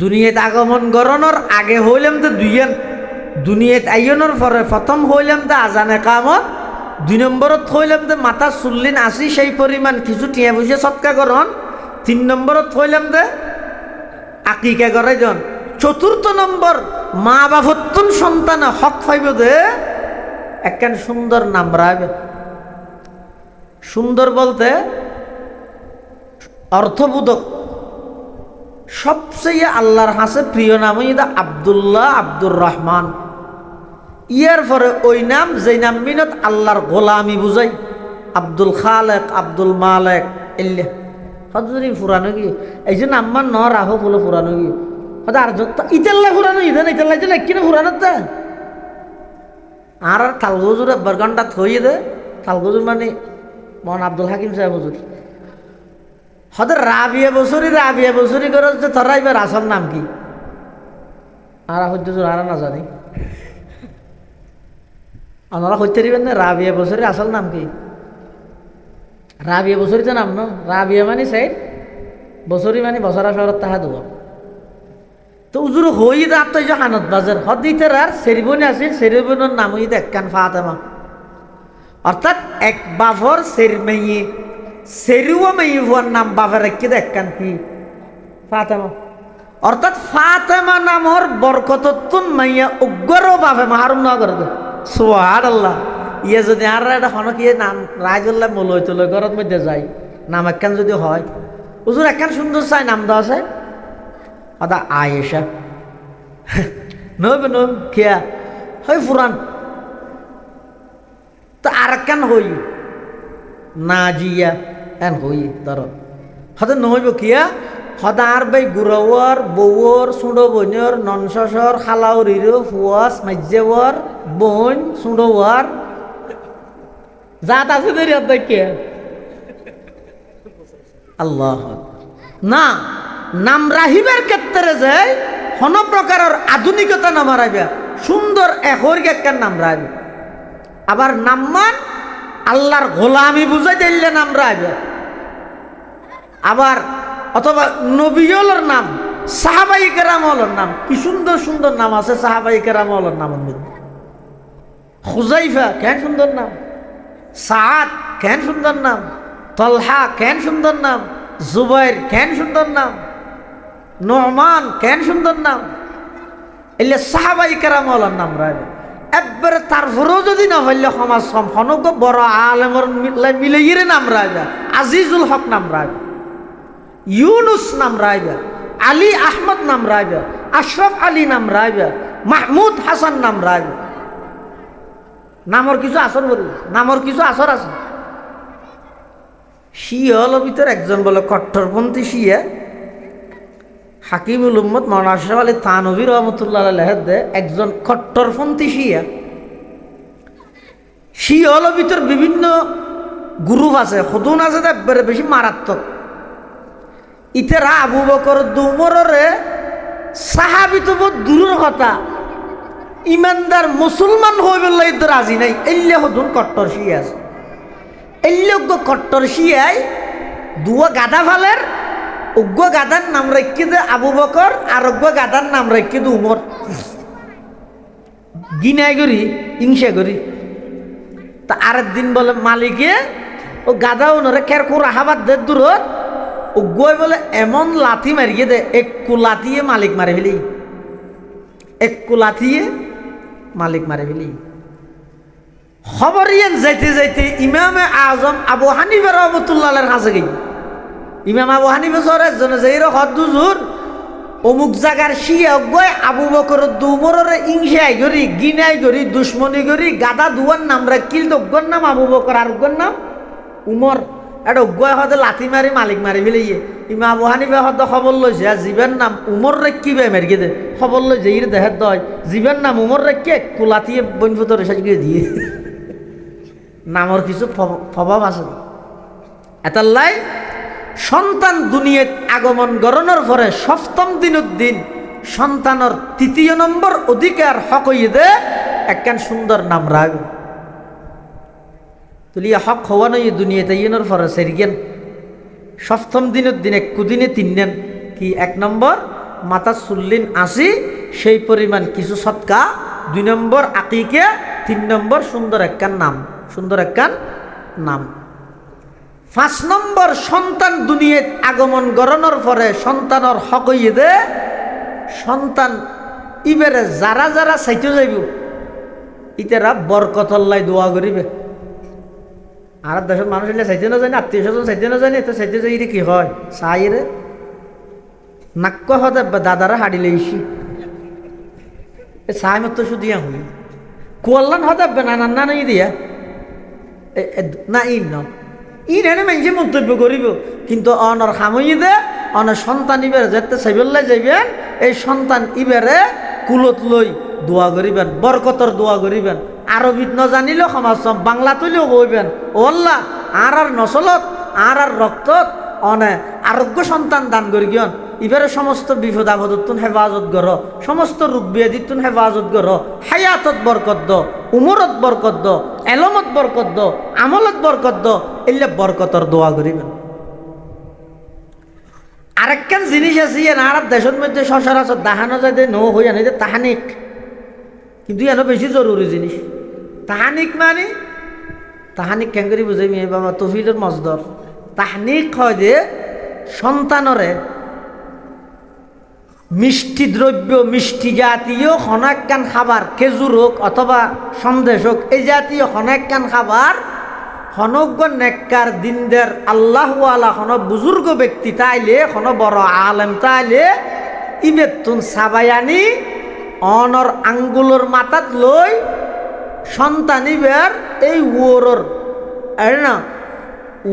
Speaker 1: দুনিয়াত আগমন গরণর আগে হইলাম তো দুইয়ান, দুনিয়াত আইয়নের পরে প্রথম হইলাম তো আজানে কামত, 2 নম্বরত হইলাম তো মাথা চুল্লিন আসি সেই পরিমাণ কিছু টিয়া বুঝে সৎকা করন, 3 নম্বরত হইলাম তো আকিকা করাই জন, 4র্থ নম্বর মা বাপতুন সন্তান হক পাইব দে একখান সুন্দর নাম রাখবে। সুন্দর বলতে অর্থবোধক, সবচেয়ে আল্লাহর হাসে প্রিয় নাম হইদা আব্দুল্লাহ, আব্দুর রহমান। ইয়ার পরে ওই নাম যেই নাম মিনত আল্লাহর গোলামি বুঝাই, আব্দুল খালেক, আব্দুল মালেক, এল্লে হজরি ফুরানো গিয়ে এই যে নাম্বার ন রাহো বলে ফুরানো গিয়ে হয়তো আর ইতাল্লা ফুরানো ইদেন ইতাল্লা যে কিনে ফুরানো তা আর তালগজুর একবার ঘন্টা থইয়ে দে। তালগজুর মানে মন আব্দুল হাকিম সাহেব হুজুর হয়তো রাবিয়া বছরই করে যে তোরা এবার আসল নাম কি আর হইতে আর না জানি আপনারা হইতে দিবেন না রাবিয়া বছরই আসল নাম কি? রাবিয়া বছরই তো নাম ন, রাবিয়া মানে সাইড বছরই মানে বছরা শহরত তাহা দেব তো উজুর হই দাঁত তো হানত বাজার হদ দিতে আর সেরিবনি আছিল, সেরিবনের নাম হই একখান ফাতেমা, অর্থাৎ এক বাফর সের মেয়ে সেরুয়া মেয়ে হওয়ার নাম বাফের একটি একখান কি ফাতেমা, অর্থাৎ ফাতেমা নামর বরকততুন মাইয়া উগ্র বাফে মাহারুম না করে দে। সুবহানাল্লাহ। ইয়ে যদি আর এটা হনক ইয়ে নাম রাজুল্লাহ মলই তলই ঘরের মধ্যে যাই নাম একখান যদি হয় হুজুর একখান সুন্দর চাই নাম দেওয়া আছে আদা আয়েশা নবে নব খেয়া হয় ফুরান তো আর একখান হই নাজিয়া এন হই ধর হতে নহইব কিয়া হদা আর বাই গুড়াওয়ার বউর সুঁড়ো বইনর ননসর খালাউরির ফুয়াস মাজ্জেওয়ার বইন সুঁড়োয়ার জাত আছে দেরি কে আল্লাহ না নাম রাহিবার ক্ষেত্রে যে কোন প্রকারের আধুনিকতা নাম রাখবে সুন্দর একর একখান নাম রাখবে, আবার নামমান আল্লাহর গোলামি বুঝাই দিলে নাম রাখবে, আবার অথবা নবীর নাম সাহাবাই কেরামলের নাম কি সুন্দর সুন্দর নাম আছে সাহাবাই কেরামলের নামের মধ্যে। খুজাইফা কেন সুন্দর নাম, সাদ কেন সুন্দর নাম, তলহা কেন সুন্দর নাম, জুবাইর কেন সুন্দর নাম, নোমান কেন সুন্দর নাম, এলে সাহাবাই কেরামলের নাম রাখবে। একবারে তারপরেও যদি না হইলে সমাজ সম্পন্ন বড় আলেমর মিলে নাম রাখবে, আজিজুল হক নাম রাখবে, ইউনুস নাম রাইবা, আলী আহমদ নাম রাইবা, আশরফ আলী নাম রাইবা, মাহমুদ হাসান নাম রাইবা। নামর কিছু আসর বলি, নামর কিছু আসর আছে। শিয়ার ভিতরে একজন বলে কট্টরপন্থী শিয়া হাকিমুল উম্মত মাওলানা আশরাফ আলী থানভী রহমতুল্লাহ আলাইহি দে একজন কট্টরপন্থী শিয়া। শিয়ার ভিতর বিভিন্ন গ্রুপ আছে, খুদুন আছে একবারে বেশি মারাত্মক। ইতেরা আবু বকর দুমরে সাহাবি তো দূরের কথা ইমানদার মুসলমান হয়ে বললে ইতে রাজি নাই, এল্লে হদুন কট্টর শিয়া আছে। এল্লজ্ঞ কট্টর শিয়ায় দুয়া গাদা ফালের অজ্ঞ গাদার নাম রেখে দে আবু বকর আর অজ্ঞ গাদার নাম রেখে দে উমর, গিনাই করি হিংসা করি তা আরেক দিন বলে মালিকে ও গাদা ওনরে কেরকুর আহাবাদ দে দূরত ও গই বলে এমন লাথি মারিয়ে দে একটু লাথিয়ে মালিক মারে ফেলি, একটু লাথিয়ে মালিক মারে ফেলি। খবর ইয়েন যাইতে যাইতে ইমামে আজম আবু হানিফা রহমতুল্লাহের কাছে গই। ইমাম আবু হানিফা সরের জন্য যেই হদ্দুজুর অমুক জায়গার শিয়া গয় আবু বকর দুমরের ইংসাই করি গিনাই করি দুশ্মনী করি গাদা দুয়ার নাম রাখিল অজ্ঞর নাম আবু বকর আর অজ্ঞর নাম উমর। এটা অজ্ঞয় হতে লাথি মারি মালিক মারি ফেলিয়ে ইমাম আবু হানিফা হতে খবর লইছে আর জীবের নাম উমর রেখি বে মেরকে দে খবর লইছে ইর দেহের দয় জীবের নাম উমর রেখে কুলাতিয়ে বনফুতরে সাজিয়ে দিয়ে নামর কিছু প্রভাব আছে। এতাল্লাই সন্তান দুনিয়াত আগমন গরণের পরে সপ্তম দিনের দিন সন্তানের তৃতীয় নম্বর অধিকার হক হইয়ে দে একখান সুন্দর নাম রাখ তুলিয়া হক হওয়া নয় দুনিয়াতে ইয়নের পরে সেরিগেন সপ্তম দিনের দিন এক কুদিনে তিন নেন কি এক নম্বর মাতা চুল্লিন আসি সেই পরিমাণ কিছু সৎকা, দুই নম্বর আকিকে, তিন নম্বর সুন্দর একখান নাম, সুন্দর একখান নাম। ৫ নম্বর সন্তান দুনিয়াত আগমন গরণের পরে সন্তানের হক হইয়ে দে সন্তান ইবেরে যারা যারা চাইতে যাইব ইতারা বরকতল্লাই দোয়া করিবে। আর দেশের মানুষ এলে চাইতে না জানি, আত্মীয় স্বজন চাইতে না জানি, এত চাইতে যাই কি হয় চাই রে নাক্য হতে দাদারা হাড়ি লেইছি চাই মতো শুধিয়া হই কোয়াল্লান হতে না না নাই দিয়া না ইন ন ইন এনে মানুষে মন্তব্য করিব কিন্তু অনর খামই দে অনের সন্তান ইবেরে যেতে চাইবেলাই যাইবেন এই সন্তান ইবেরে কুলত লই দোয়া করিবেন, বরকতর দোয়া করিবেন। আরবিত ন জানিলেও সমাজ বাংলা তুলিও কইবেন ও আল্লাহ আর নসলত আর রক্তত অনে আরোগ্য সন্তান দান করি গিয়ন ইবারে সমস্ত বিপদ আপদতুন হেফাজত কর, সমস্ত রোগ ব্যাধিতুন হেফাজত কর, হায়াতত বরকত দ, উমরত বরকত দ, এলমত বরকত দ, আমলত বরকত দ, এলে বরকতর দোয়া করিবেন। আরেকখান জিনিস আছে আর দেশের মধ্যে সচরাচর দেখানো যায় নৌ হয়ে আনে যে তাহানিক, কিন্তু এনে বেশি জরুরি জিনিস। তাহানিক মানে তাহানিক কেন করে বুঝাইমি বাবা তফিলের মজদর তাহানিক হয় যে সন্তানরে মিষ্টি দ্রব্য মিষ্টি জাতীয় খনাক্কান খাবার খেজুর হোক অথবা সন্দেশ হোক এই জাতীয় খনাক্কান খাবার খনজ্ঞ নেককার দিনদের আল্লাহওয়ালা খন বুজুর্গ ব্যক্তি তাইলে খন বড় আলেম তাইলে ইবেতুন সাবায়ানি অনর আঙ্গুলোর মাথাত লই সন্তানিবের এই ওরর না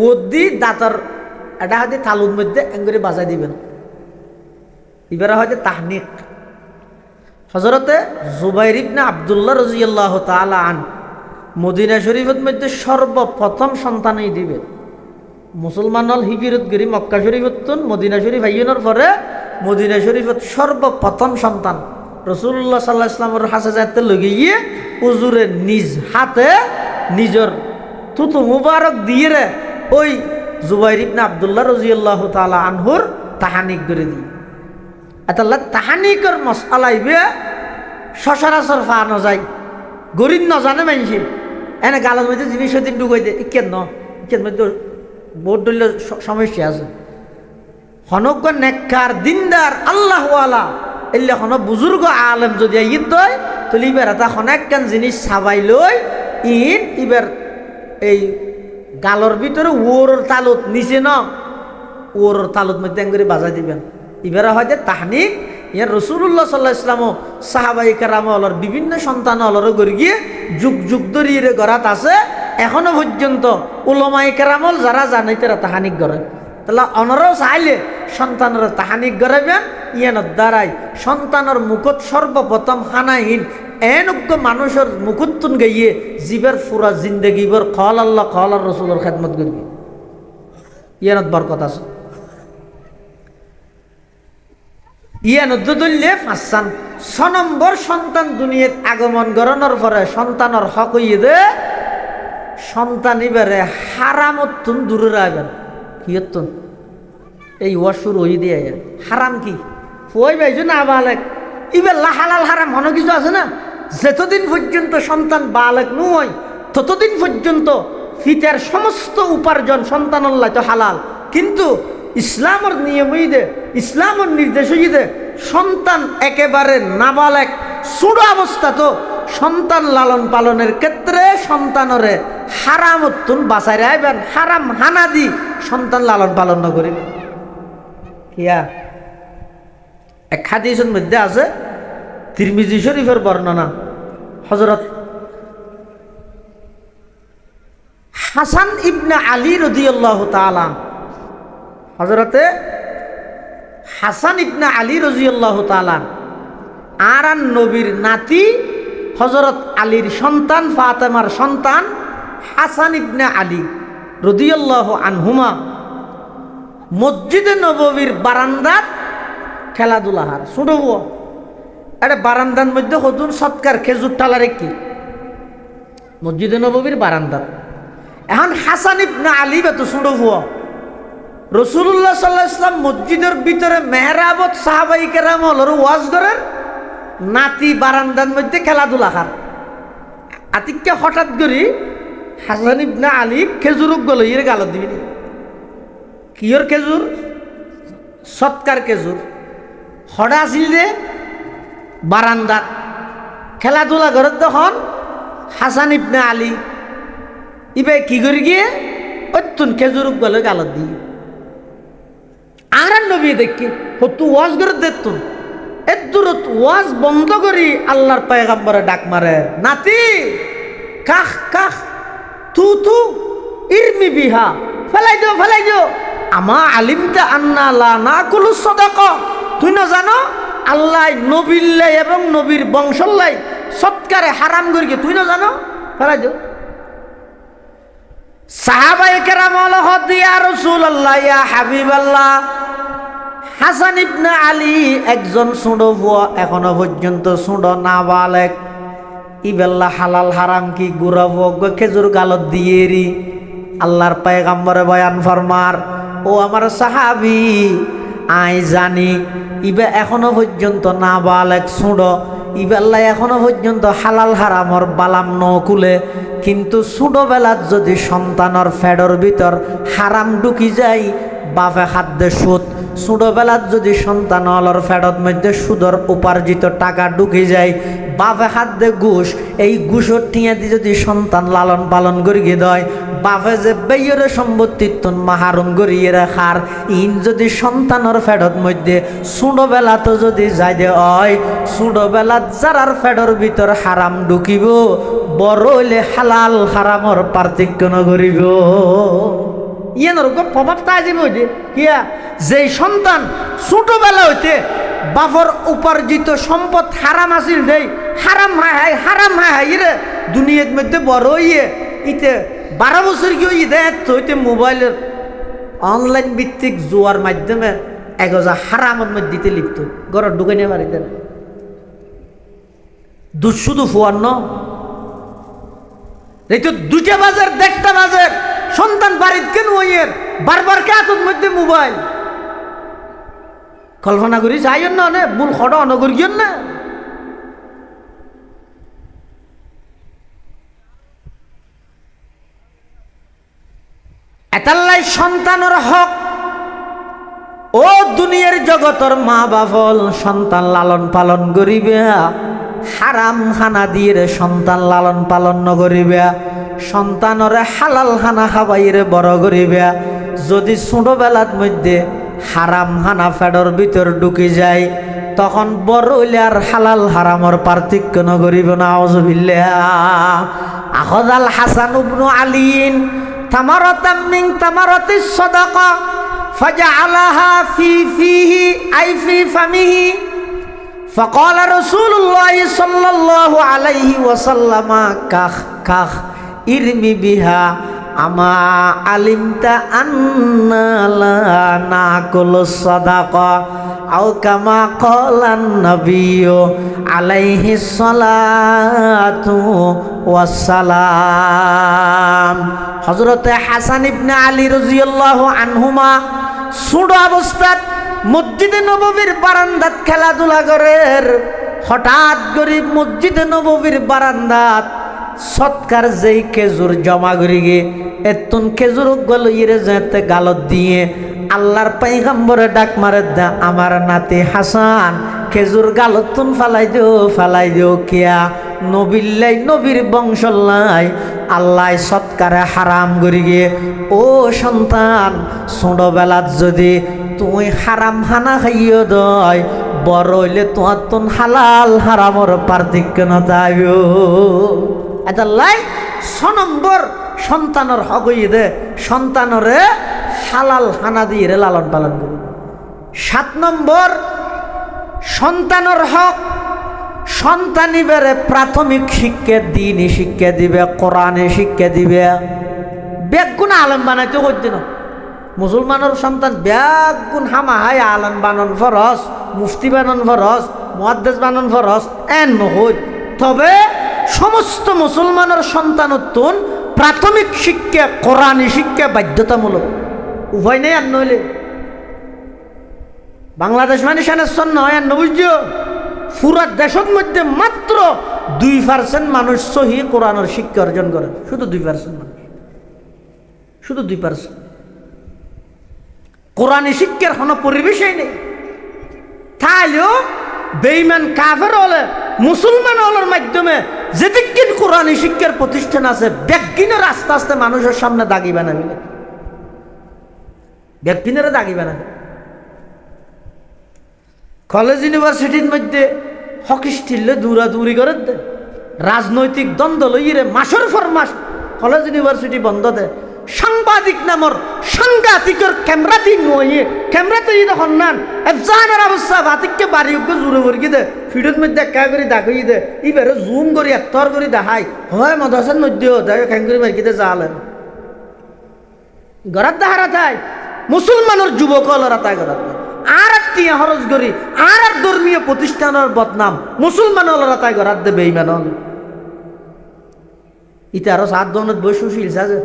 Speaker 1: ওর দি দাঁতর এটা হয়তো তালুর মধ্যে এঙ্গুরি বাজাই দিবেন এবারে হয়তো তাহনিক। হজরতে জুবাইর ইবনে আব্দুল্লাহ রাদিয়াল্লাহু তাআলা আন মদিনা শরীফের মধ্যে সর্বপ্রথম সন্তানই দিবে মুসলমান হল হিজরত গিরি মক্কা শরীফতুন মদিনা শরীফ আইনের পরে মদিনা শরীফত সর্বপ্রথম সন্তান রাসূলুল্লাহ সাল্লাল্লাহু আলাইহি ওয়াসাল্লামের হাসে যাতে লগে গিয়ে হুজুরের নিজ হাতে নিজের থুতু মুবারক দিয়ে রে ওই জুবাইর ইবনে আব্দুল্লাহ রাদিয়াল্লাহু তাআলা আনহুর তাহানিক করে দিই। আল্লাহ তাহানিকর মশালা ইবে সচরাচর ফানো যায় গরিব নজানে মানছি এনে গালের মধ্যে জিনিস দিন ঢুকাই দে কেন ইকের মধ্যে বহুত দলীয় সমস্যা আছে। হনজ্ঞ নেককার দিনদার আল্লাহওয়ালা এলে হন বুজুর্গ আলেম যদি ঈদ দয় তাহলে ইবার এটা হনেকখান জিনিস সাবাই লই ঈদ ইবার এই গালর ভিতরে ওর তালুত নিচে ন ওর তালুত মধ্যে করে বাজাই দিবেন ইবারে হয়তো তাহনিক ইয়ার রাসূলুল্লাহ সাল্লাল্লাহু আলাইহি ওয়াসাল্লাম সাহাবায়ে কেরাম অলর বিভিন্ন সন্তান অলর গড়ি গিয়ে যুগ যুগ ধরে গড়াত আছে এখনো পর্যন্ত উলামায়ে কেরামল যারা জানে তারা তাহানিক গড়ে তাহলে অনরাও চাইলে সন্তানের তাহানিক গড়াবেন ইয়ানোর দ্বারাই সন্তানের মুখত সর্বপ্রথম হানাহীন এনজ্ঞ মানুষের মুখুত্তুন গাইয়ে জীবের পুরা জিন্দগিবর কল আল্লাহ কল আর রসুলের খেদমত করবি ইয়ানত বরকত আছে। ইয়ানত দলিলে ফাঁসান 6 নম্বর সন্তান দুনিয়াত আগমন গরণের পরে সন্তানের হক হইয়ে দে সন্তান ইবারে হারামতুন দূরে রাখবেন কিয়তুন এই ওয়া শুরু হয়ে দিয়ে হারাম কি ওই ভাইজু না বালেক ইবে হালাল হারাম হন কিছু আছে না যতদিন পর্যন্ত সন্তান বালেক নয় ততদিন পর্যন্ত ফিতার সমস্ত উপার্জন সন্তান আল্লাহ তো হালাল। কিন্তু ইসলামের নিয়মইদে ইসলামের নির্দেশইদে সন্তান একেবারে নাবালেক ছোট অবস্থা তো সন্তান লালন পালনের ক্ষেত্রে সন্তানরে হারামতুন বাঁচাই রাখবেন, হারাম হানা দি সন্তান লালন পালন ন করিবেন। কিয়া এক হাদিসের মধ্যে আছে, তিরমিজি শরীফের বর্ণনা, হযরত হাসান ইবনে আলী রাদিয়াল্লাহু তাআলা, হযরতে হাসান ইবনে আলী রাদিয়াল্লাহু তাআলা আর নবীর নাতি হযরত আলীর সন্তান ফাতেমার সন্তান হাসান ইবনে আলী রাদিয়াল্লাহু আনহুমা মসজিদে নববীর বারান্দাত খেলাধুলা হার ছোটব এটা বারান্দার মধ্যে হতুন সৎকার খেজুর টালারে কি মসজিদে নববীর বারান্দাত। এখন হাসান ইবনে আলী বেতো ছোটব রাসূলুল্লাহ সাল্লাল্লাহু আলাইহি ওয়াসাল্লাম মসজিদের ভিতরে মেহরাবত সাহাবায়ে কেরাম হলর ওয়াজ করেন, নাতি বারান্দার মধ্যে খেলাধুলা হার আতিককে হঠাৎ করি হাসান ইবনে আলী খেজুরক গল ইয়ের গালত দিবি কিয়র খেজুর সৎকার খেজুর হঠাৎ আসিল যে বারান্দাত খেলাধুলা করে তখন হাসান ইবনে আলী ইবে কি করে গিয়ে অত্যুন খেজুরক গলে গালত দিয়ে আর নবী দেখি হতু ওয়াজ করে দেখতুন এদুরত ওয়াজ বন্ধ করি আল্লাহর পয়গম্বরে ডাক মারে, নাতি কাখ কাখ তু তু ইরমি বিহা ফেলাই দিও আমা আলিমতা আন্না লা নাকুলু সাদাকা, তুই না জানো আল্লাহ নবীল্লাই এবং নবীর বংশল্লাই সৎকারে হারাম করি, তুই না জানো ফেলাই দিও। সাহাবায়ে কেরাম হদ ইয়া রাসূলুল্লাহ ইয়া হাবিবাল্লাহ, হাসান ইবনে আলী একজন ছোট বুয়া, এখনো পর্যন্ত ছোট নাবালেক, ইবেল্লা হালাল হারাম কি গুড়াব খেজুর গালত দিয়েরি আল্লাহর পয়গম্বরে বয়ান ফরমার, ও আমার সাহাবী আই জানি ইবে এখনো পর্যন্ত নাবালেক ছোট, ইবেল্লা এখনো পর্যন্ত হালাল হারামর বালাম নকুলে, কিন্তু ছোটবেলাত যদি সন্তানের ফেডর ভিতর হারাম ঢুকি যায় বাপে খাদ্যে সুদ, ছোটবেলাত যদি সন্তান অলর ফেরত মধ্যে সুদর উপার্জিত টাকা ঢুকে যায় বাপে খাদ্যে ঘুষ, এই ঘুষর টিয়া দিয়ে যদি সন্তান লালন পালন করিয়ে দেয় বাপে যে বেয়রে সম্পত্তিত্বন মাহারুম করিয়ে রাখার ইন যদি সন্তানের ফেরত মধ্যে ছোটবেলাতে যদি যাই দে হয়, ছোটবেলাত যারার ফেডর ভিতর হারাম ঢুকিব বড় হইলে হালাল হারামর পার্থক্য নগরিব। ইয়ানোর প্রভাব তা যাবে যে কিয়া যে সন্তান ছোটবেলা হইতে বাপর উপার্জিত সম্পদ হারাম আসিল দেই হারাম হায় রে দুনিয়ার মধ্যে বড় হইয়ে ইতে 12 বছর কি হই দেয় হইতে মোবাইলের অনলাইন ভিত্তিক জুয়ার মাধ্যমে এগোজা হারামের মধ্যে দিতে লিপ্ত ঘর ঢুকে নিয়ে বাড়িতে শুধু ফুয়ান্ন এই তো 2টা বাজার 1টা বাজার সন্তান বাড়িত কেন ওইয়ের বারবার কে হাতের মধ্যে মোবাইল কল্পনা করি যাইন না অনেক ভুল খড়া অনগরিয়ন না। এতাল্লাই সন্তানের হক ও দুনিয়ার জগতর মা বাপল সন্তান লালন পালন করিবে, হারাম খানা দিয়ে সন্তান লালন পালন নকরিবে, সন্তানরে হালাল খানা খাবাইরে বড় করিবে। যদি ছোটবেলার মধ্যে হারাম খানা ফেডর ভিতর ঢুকি যায় তখন বড় হইলে আর হালাল হারামর পার্থক্য নকরিব না। আউযুবিল্লাহ। আখাযাল হাসান ইবনু আলীন তামারাতাম মিন তামারাতিস সাদাকা ফাজআলাহা ফিহি আই ফি ফামিহি فقال رسول الله صلى الله عليه وسلم كخ كخ ارمي بها أما علمت أن لا نأكل الصدقة أو كما قال النبي عليه الصلاة والسلام। হযরত হাসান ইবনে আলী রাদিয়াল্লাহু আনহুমা ছোট অবস্থাত মসজিদে নববীর বারান্দাত খেলাধুলা করে, হঠাৎ গরিব মসজিদে নববীর বারান্দাত সৎকার যেই খেজুর জমা করি গে এতুন খেজুর গল ইরে যেতে গালত দিয়ে আল্লাহর পয়গম্বরে ডাক মারে দা আমার নাতি হাসান খেজুর গালতুন ফালাই দিও কিয়া নবিল্লাই নবীর বংশল্লাই আল্লাহ সৎকারে হারাম করি গে ও সন্তান ছোটবেলাত যদি তুই হারাম হানা খাইও দয় বড় হইলে তোমার তুন হালাল হারামর পার্থক্য নতাইও এটা লাই 6 নম্বর সন্তানের হক হইয়ে দে সন্তানরে হালাল হানা দিয়ে লালন পালন করি 7 নম্বর সন্তানের হক সন্তানিবেরে প্রাথমিক শিক্ষা দ্বীনি শিক্ষা দিবে কোরআনে শিক্ষা দিবে বেগুন আলেম বানাইতে করতে না মুসলমানের সন্তান বেগুন হামাহাই আলেম বানন ফরস মুফতি বানন ফরস মুহাদ্দিস বানন ফরস এন নহই তবে সমস্ত মুসলমানের সন্তানত্বন প্রাথমিক শিক্ষা কোরআনী শিক্ষা বাধ্যতামূলক উভয় নেই আর নইলে বাংলাদেশ মানে সেনেশ্বর নয় আর নবুঝিও পুরা দেশের মধ্যে মাত্র 2% মানুষ সহি কোরআনের শিক্ষা অর্জন করে শুধু 2% মানুষ শুধু 2% কোরআনী শিক্ষার কোনো পরিবেশই নেই তাহলেও বেঈমান কাফের হলে মুসলমান হলের মাধ্যমে যেদিন কোরআনী শিক্ষার প্রতিষ্ঠান আছে ব্যক্তিনের আস্তে আস্তে মানুষের সামনে দাগি বানাবি ব্যক্তিনেরা দাগি বানাবে কলেজ ইউনিভার্সিটির মধ্যে হকিস্টিলে দৌড়াদৌড়ি করে দে রাজনৈতিক দ্বন্দ্ব লইরে মাসের পর মাস কলেজ ইউনিভার্সিটি বন্ধ দে সাংবাদিক নামর সাংঘাতিকর ক্যামেরাতে নয়ে ক্যামেরাতে যখন নান এফজানের অবস্থা বাতিককে বাড়িকে জুড়ে ভরকি দে ফিডের মধ্যে একা করে দাগাই দে ইবারে জুম করি এত্তর করে দেখাই হয় মদরসার মধ্যেও দেখে খ্যাং করে মার্কিতে যালেন গড়াত দাহারা তাই মুসলমানের যুবক হলরা তাই গড়াত আর টিয়া খরচ করি আর ধর্মীয় প্রতিষ্ঠানের বদনাম মুসলমান হলরা তাই গড়াত দে বেঈমান হল ইতে আরো 7 দনত বৈশুশীল সাজে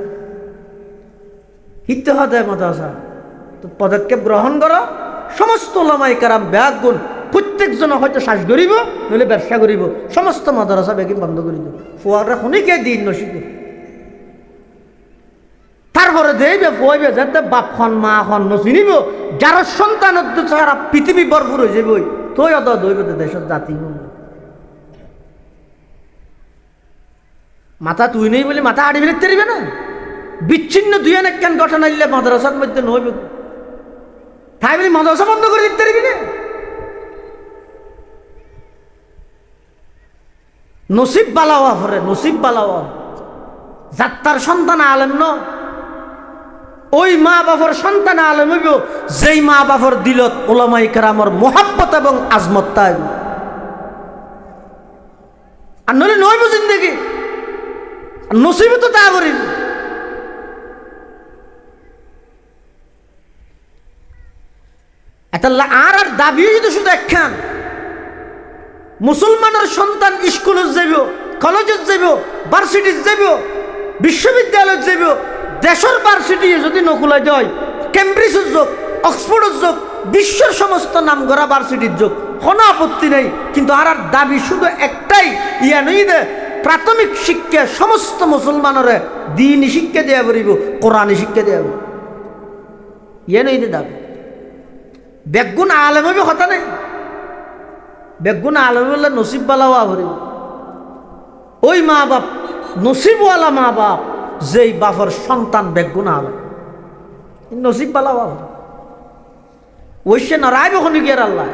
Speaker 1: হিতে হতে মাদ্রাসা তো পদক্ষেপ গ্রহণ করো সমস্ত ওলামায়ে কেরাম ব্যাগুন প্রত্যেকজন হয়তো শ্বাস করিব নইলে ব্যবসা করিব সমস্ত মাদ্রাসা বেগিন বন্ধ করে দিব ফুয়াররা শুনিকে দিন নসিকে তারপরে দেবে বইবে যাতে বাপখন মাখন নচিনিব যার সন্তান সারা পৃথিবী ভরপুর হয়ে যাবে তুই অত দইব দেশের জাতি মাথা তুই নেই বলে মাথা আড়ি ফেলতে পারবে না বিচ্ছিন্ন দুই অনেক কেন ঘটনা নিলে মাদ্রাসার মধ্যে নইব তাই বলে মাদ্রাসা বন্ধ করে দিতে পারবি না নসিব বালাওয়া ফরে নসিব বালাওয়া যাত্রার সন্তান আলেম ন ওই মা বাবার সন্তান আলেম হইব যেই মা বাবার দিলত ওলামায়ে কেরামের মোহাব্বত এবং আজমত তাই আর নইলে নইব জিন্দেগি নসিবে তো তা করি আর দাবি যদি শুধু একখান মুসলমানের সন্তান স্কুলে যাব কলেজে যাব ভার্সিটি যাব বিশ্ববিদ্যালয় যাব দেশের ভার্সিটি যদি নকুলা যায় কেমব্রিজের যোগ অক্সফোর্ডের যোগ বিশ্বের সমস্ত নাম করা ভার্সিটির যোগ কোনো আপত্তি নেই কিন্তু আর দাবি শুধু একটাই ইয়া নই দে প্রাথমিক শিক্ষা সমস্ত মুসলমানের দ্বীনি শিক্ষা দেওয়া পারিব কোরআনী শিক্ষা দেওয়া পারিব ইয়ে নই দে দাবি বেগুন আলেম হইবে কথা নেই বেগুন আলেম হলে নসিব বালাওয়া ভরিব ওই মা বাপ নসিবওয়ালা মা বাপ যেই বাপর সন্তান বেগুন আলেম নসিব বালাওয়া ওইসে নড়াইব খনি গিয়ার আল্লাহ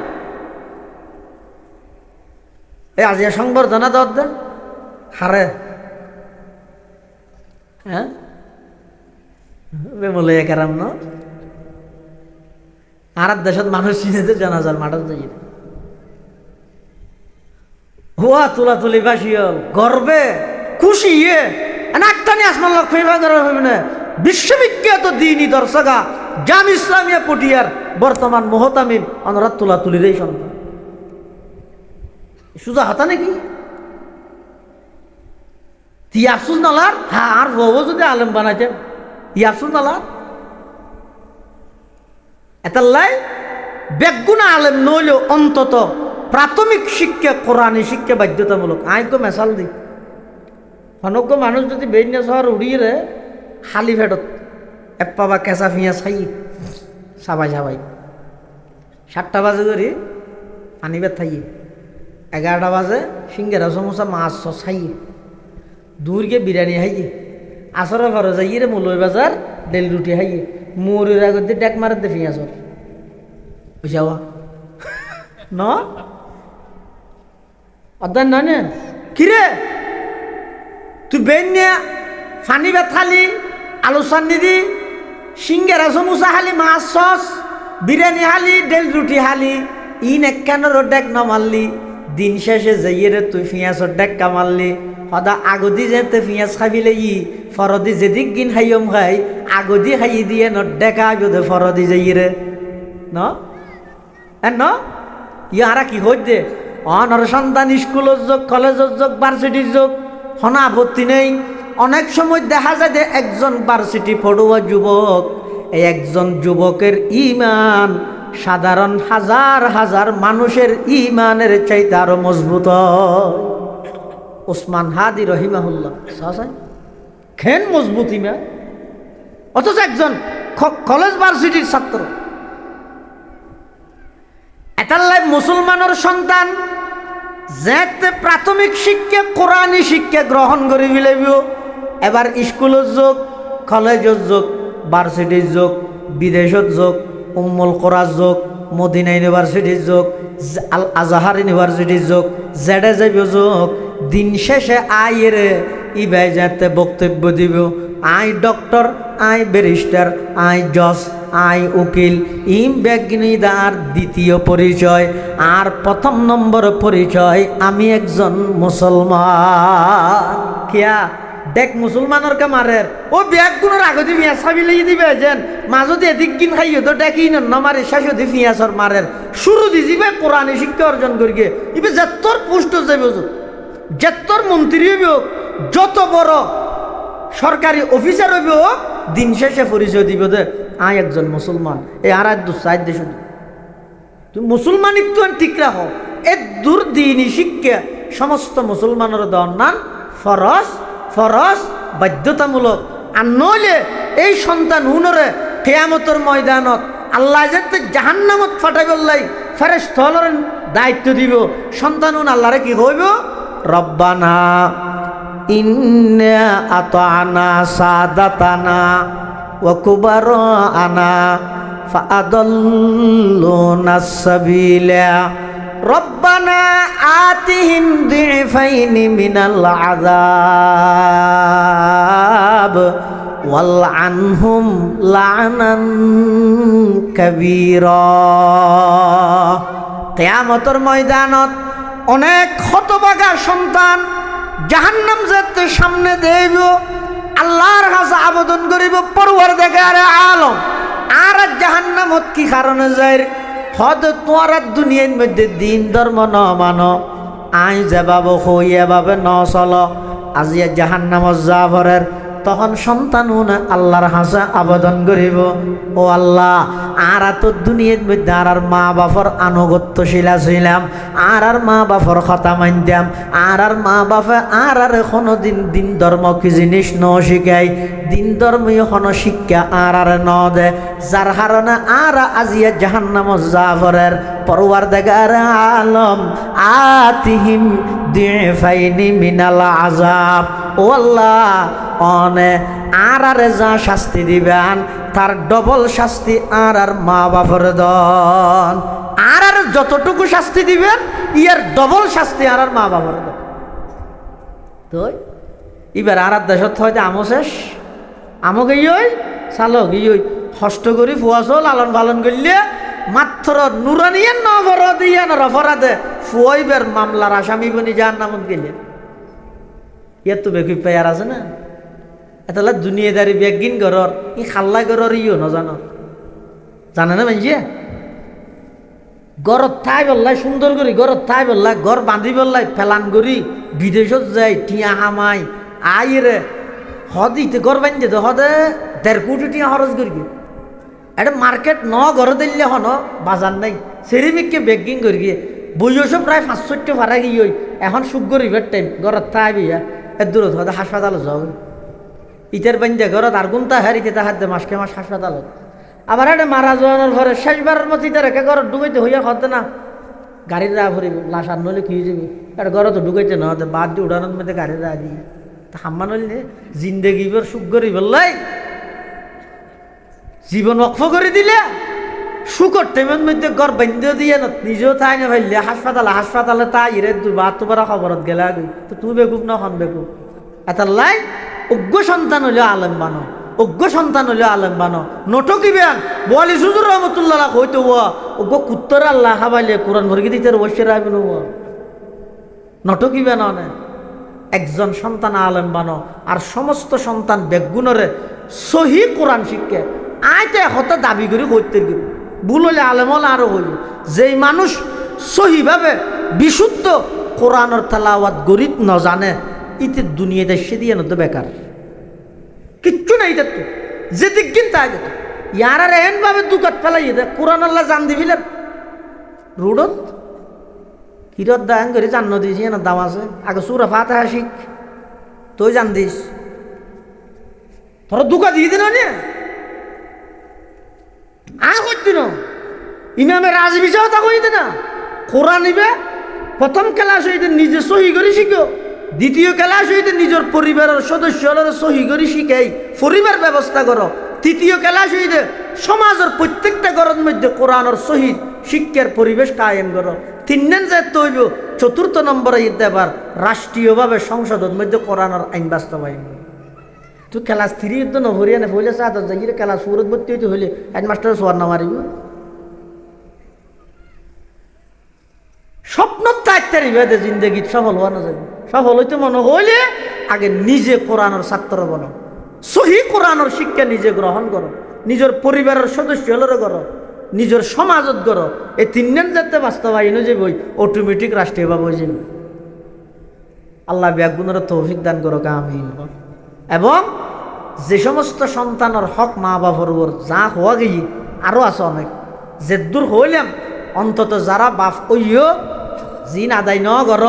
Speaker 1: এই আজিয়া সংবর্ধনা দেওয়ার দেন হারে হ্যাঁ বেমলে কেরাম ন আর দেশের মানুষ চিনেতে জানাজার মাঠে যাই হুয়া তুলা তুলি বাসিয়ল গর্বে খুশি ইয়ে নাকটানি আসমান লক্ষ্মী বাজার হইবে না বিশ্ববিখ্যাত দ্বীনি দর্শকা জাম ইসলামিয়া পটিয়ার বর্তমান মোহতামিম অনুরাত তুলা তুলির এই সন্তান সুজা হাতা নাকি তুই আফসুস নালার হ্যাঁ আর বউ যদি আলেম বানাইতেন ই আফসুস নালার এতাল্লাই বেগুন আলেম নইলেও অন্তত প্রাথমিক শিক্ষা কোরআনী শিক্ষা বাধ্যতামূলক আইনকে মেশাল দিই অনজ্ঞ মানুষ যদি বেইনা শহর উড়িয়ে রে খালি ফেটত এপ্পা বা কেঁচা পিঁয়াজ খাই সাবাই সাবাই 7টা বাজে করি পানি বেত খাইয়ে 11টা বাজে সিঙ্গেরা সমোসা মাছ সস খাইয়ে দূরকে বিরিয়ানি খাইয়ে আসরের ঘরে যাইয়ে রে মৌলই বাজার ডেল রুটি খাইয়ে মুড়ির আগত দিয়ে ডেক মারে দে পিঁয়াজর বুঝাওয়া ন অধ্যায় নয় না কিরে তুই বেন নিয়ে ফানি বেত খালি আলু চান্নি দি সিঙ্গেরা সমোসা খালি মাছ সস বিরিয়ানি হালি ডেল রুটি হালি ইন একখানোর ডেক নামারলি দিন শেষে যাইয়ে রে তুই পিঁয়াজর ডেক কামারলি সদা আগদি যেতে পিঁয়াজ খাবিলে ফরদি যেদিক গিন খাইম খাই আগদি খাই দিয়ে ন ডেকা বোধে ফরদি যাইয়ে রে ন ইয়ারা কি হই দে অনর সন্তান স্কুলের যোগ কলেজের যোগ ভার্সিটির যোগ হনা আপত্তি নেই অনেক সময় দেখা যায় যে একজন ভার্সিটি পড়ুয়া যুবক এই একজন যুবকের ইমান সাধারণ হাজার হাজার মানুষের ইমানের চাইতে আরো মজবুত। ওসমান হাদি রহিমাহুল্লাহ খেন মজবুত ইমান, অথচ একজন কলেজ ভার্সিটির ছাত্র এটাল্লাই মুসলমানের সন্তান যেতে প্রাথমিক শিক্ষা কোরআনী শিক্ষা গ্রহণ করে ফেলাইব এবার স্কুলের যোগ কলেজের যোগ ভার্সিটির যোগ বিদেশত যোগ উম্মুল কোরআর যোগ মদিনা ইউনিভার্সিটির যোগ আল আজহার ইউনিভার্সিটির যোগ জেডে যাইব যোগ দিন শেষে আইয়ের ইবাই যাতে বক্তব্য দিব I doctor I barrister I জজ আই উকিল ইম ব্যাগনিদার দ্বিতীয় পরিচয় আর প্রথম নম্বর পরিচয় আমি একজন মুসলমান। কিয়া দেখ মুসলমানের কে মারের ও ব্যাগগুলোর আগতে পিঁয়াজ খাবি লেগে দিবে যেন মাজতে এদিক দিন খাইও তো দেখি না মারে শেষে পিঁয়াজর মারের শুরু দি যাবে কোরআনে শিক্ষা অর্জন করিয়ে ইবে যেতর পোস্ট যাবে যেতর মন্ত্রী হইব যত বড় সরকারি অফিসার হইব দিন শেষে পরিচয় দিব দে আই একজন মুসলমান। এই আর দুঃসাহ দে শুধু তুমি মুসলমানিত্ব ঠিক রাখো এ দুর্দিনী শিক্ষা সমস্ত মুসলমানের দন্নান ফরজ ফরজ বাধ্যতামূলক আর নইলে এই সন্তান হুনরে কেয়ামতের ময়দানত আল্লাহ যাতে জাহান্নামত ফাটাই বললাই ফেরেশতার দায়িত্ব দিব সন্তান হুন আল্লাহরে কি হইব রব্বানা ইন্না আতানা সাদাতানা ওয়া কুবারানা ফাআদাল্লুনা সাবিলা রব্বানা আতিহিম দিফাইনি মিনাল আযাব ওয়াল আনহুম লানান কাবীরা। কিয়ামতের ময়দানত অনেক হতভাগা সন্তান জাহান্নাম যেতে সামনে দেব আল্লাহর কাছে আবেদন করিব পরওয়ারদিগার আলম আর জাহান্নামত কি কারণে যায় হদ তোমার দুনিয়ার মধ্যে দিন ধর্ম ন মানো আই যাবাব হইয়া বাবে ন চল আজিয়া জাহান্নামত যাবরের তখন সন্তান আল্লাহর হাসে আবেদন করিব ও আল্লাহ আর তো দুনিয়ার মধ্যে আর মা বাপর আনুগত্যশীল ছিলাম আর মা বাপর কথা মানতাম আর মা বাপে আর কোনোদিন দিন ধর্ম কি জিনিস ন শিখাই দিন ধর্মীয় কোনো শিক্ষা আর ন দে যার কারণে আর আজিয়া জাহান্নামত যাবরের পরওয়ারদিগার আলম আতিহিম দিফাইনি মিনাল আযাব ও আল্লাহ অনে আর যা শাস্তি দিবেন তার ডবল শাস্তি আর মা বাপের দন আর যতটুকু শাস্তি দিবেন ইয়ার ডবল শাস্তি আর মা বাপের দন। তো এবার আর দেশত হয়তো আমো শেষ আমক ইয়ই চালক ইয়ই কষ্ট করি ফুয়াছো লালন পালন করলে মাত্র নুরানিয়ে নবরদিয়ে রফরাদে ফুয়াইবের মামলার আসামি বনি জাহান্নামত গেলে ইয়ার তো বেকুব পেয়ার আছে না এতলা দুনিয়াদারি বেগিন ঘরর ই খাল্লা ঘরর ইও নজানো জানে না মানছে ঘরত ঠাই বললাই সুন্দর করি ঘরত ঠাই বললাই ঘর বাঁধি বললাই ফেলান করি বিদেশত যাই টিয়া হামাই আইরে হদিতে ঘর বাঁধতে তো হদে 1.5 কোটি টিয়া খরচ করি এটা মার্কেট ন ঘর দিলে হন বাজার নাই সেরিমিককে বেগিং করি গিয়ে বইস প্রায় 500 ভাড়া গিয়ে এখন সুখ গরিবের টাইম ঘরত ঠাই বিয়া এর দূরত হয়তো হাসপাতালে যাও ইটার বান্ধে ঘরত আর গুনতা হারিতে তাহার দে মাসকে মাস হাসপাতালত আবার এটা মারা যাওয়ানোর ঘরে শেষবারের মতো ইটার একে ঘরত ঢুকাইতে হইয়া হতে না গাড়ির রাহ ভরিব লাশ আর নইলে কি যাবি এটা ঘরত ঢুকাইতে না হতে বাদ দিয়ে উড়ানোর মধ্যে গাড়ির রাহ দিই হাম্মা নইলে জিন্দেগিবর সুখ করি বললাই জীবন অক্ষ করে দিলে সুখর টাইমের মধ্যে ঘর বান্ধ দিয়ে নিজেও তাই না ভাইলে হাসপাতালে তাই রে বাদ তোমার খবরত গেলা গই তো তুই বেকুব না হন বেকুব এটার লাই অজ্ঞ সন্তান হইলেও আলেম বানো অজ্ঞ সন্তান হইলেও আলেম বানো নটকি বেয়ান বলি সুজুর রহমতুল্লাহ হইতো অজ্ঞ কুত্তর আল্লাহ খাবাইলে কোরআন ভরকে দিতে বসে রাখবেন নটকি বেন অনে একজন সন্তান আলেম বানো আর সমস্ত সন্তান বেগুনরে সহি কোরআন শিক্ষে আইতে হতে দাবি করে হইতে গেল ভুল হইলে আলেম হলে আরো হইল যেই মানুষ সহিভাবে বিশুদ্ধ কোরআনের তেলাওয়াত গরিত ন জানে ইতে দুনিয়াতে সে দিয়ে নতো বেকার কিচ্ছু নাই তো যেদিক কিন তাই যেত ইয়ার আর এহেন ভাবে দুকাত ফেলাই দে কোরআন আল্লাহ জান দিবিলেন রুডত হিরত দান করে জান্ন দিয়েছি না দাম আছে আগে সুরা ফাতিহা শিখ তুই জান দিস তোরা দুকা দিয়ে দিন দিন ইমামে রাজ বিষয় তা কই না কোরআন নিবে প্রথম ক্লাস হইতে নিজে সহি করে শিখো দ্বিতীয় ক্লাস হইতে নিজের পরিবারের সদস্যরা সহি করে শিখাই পরিবার ব্যবস্থা করো তৃতীয় ক্লাস হইতে সমাজের প্রত্যেকটা ঘরের মধ্যে কোরআনের সহি শিক্ষার পরিবেশ কায়েম করো তিন যে তৈব চতুর্থ নম্বরে ইতে আবার রাষ্ট্রীয়ভাবে সংসদের মধ্যে কোরআনের আইন বাস্তবায়ন তুই ক্লাস 3 তো নহরিয়া না হইলে সাত যাই ক্লাস 4 ভর্তি হইতে হইলে হেডমাস্টার সোয়ার না মারিব স্বপ্ন তাইতারি বেদে জিন্দগি সফল হওয়া না যাবে সফল হইতে মনে হইলে আগে নিজে কোরআনের ছাত্র বলো সহি কোরআনের শিক্ষা নিজে গ্রহণ করো নিজের পরিবারের সদস্য হলেরও করো নিজের সমাজত করো এই তিনজন যাতে বাস্তবায়ন যে বই অটোমেটিক রাষ্ট্রীয়ভাবে হয়ে যাবে আল্লাহ ব্যাগুনের তৌফিক দান করো আমিন এবং যে সমস্ত সন্তানের হক মা বাবার উপর যা হওয়া গিয়ে আরও আছে অনেক যে দূর হইলাম অন্তত যারা বাপ ওইও জিন আদায় ন গর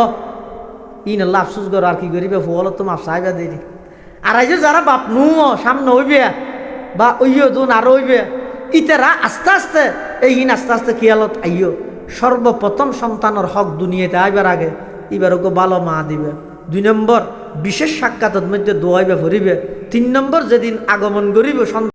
Speaker 1: ইন আল্লাহ আফসুস গর আর কি করিবে ফল তো মাপ সাহেবা দেরি আর এই যে যারা বাপ নুও সামনে হইবে বা ওইও দুন আরো হইবে ইতারা আস্তে আস্তে এই ইন আস্তে আস্তে খেয়ালত আইও সর্বপ্রথম সন্তানের হক দুনিয়াতে আইবার আগে এবার ওকে ভালো মা দিবে 2 নম্বর বিশেষ সাক্ষাতের মধ্যে দোয়াইবে ভরিবে 3 নম্বর যেদিন আগমন করিবে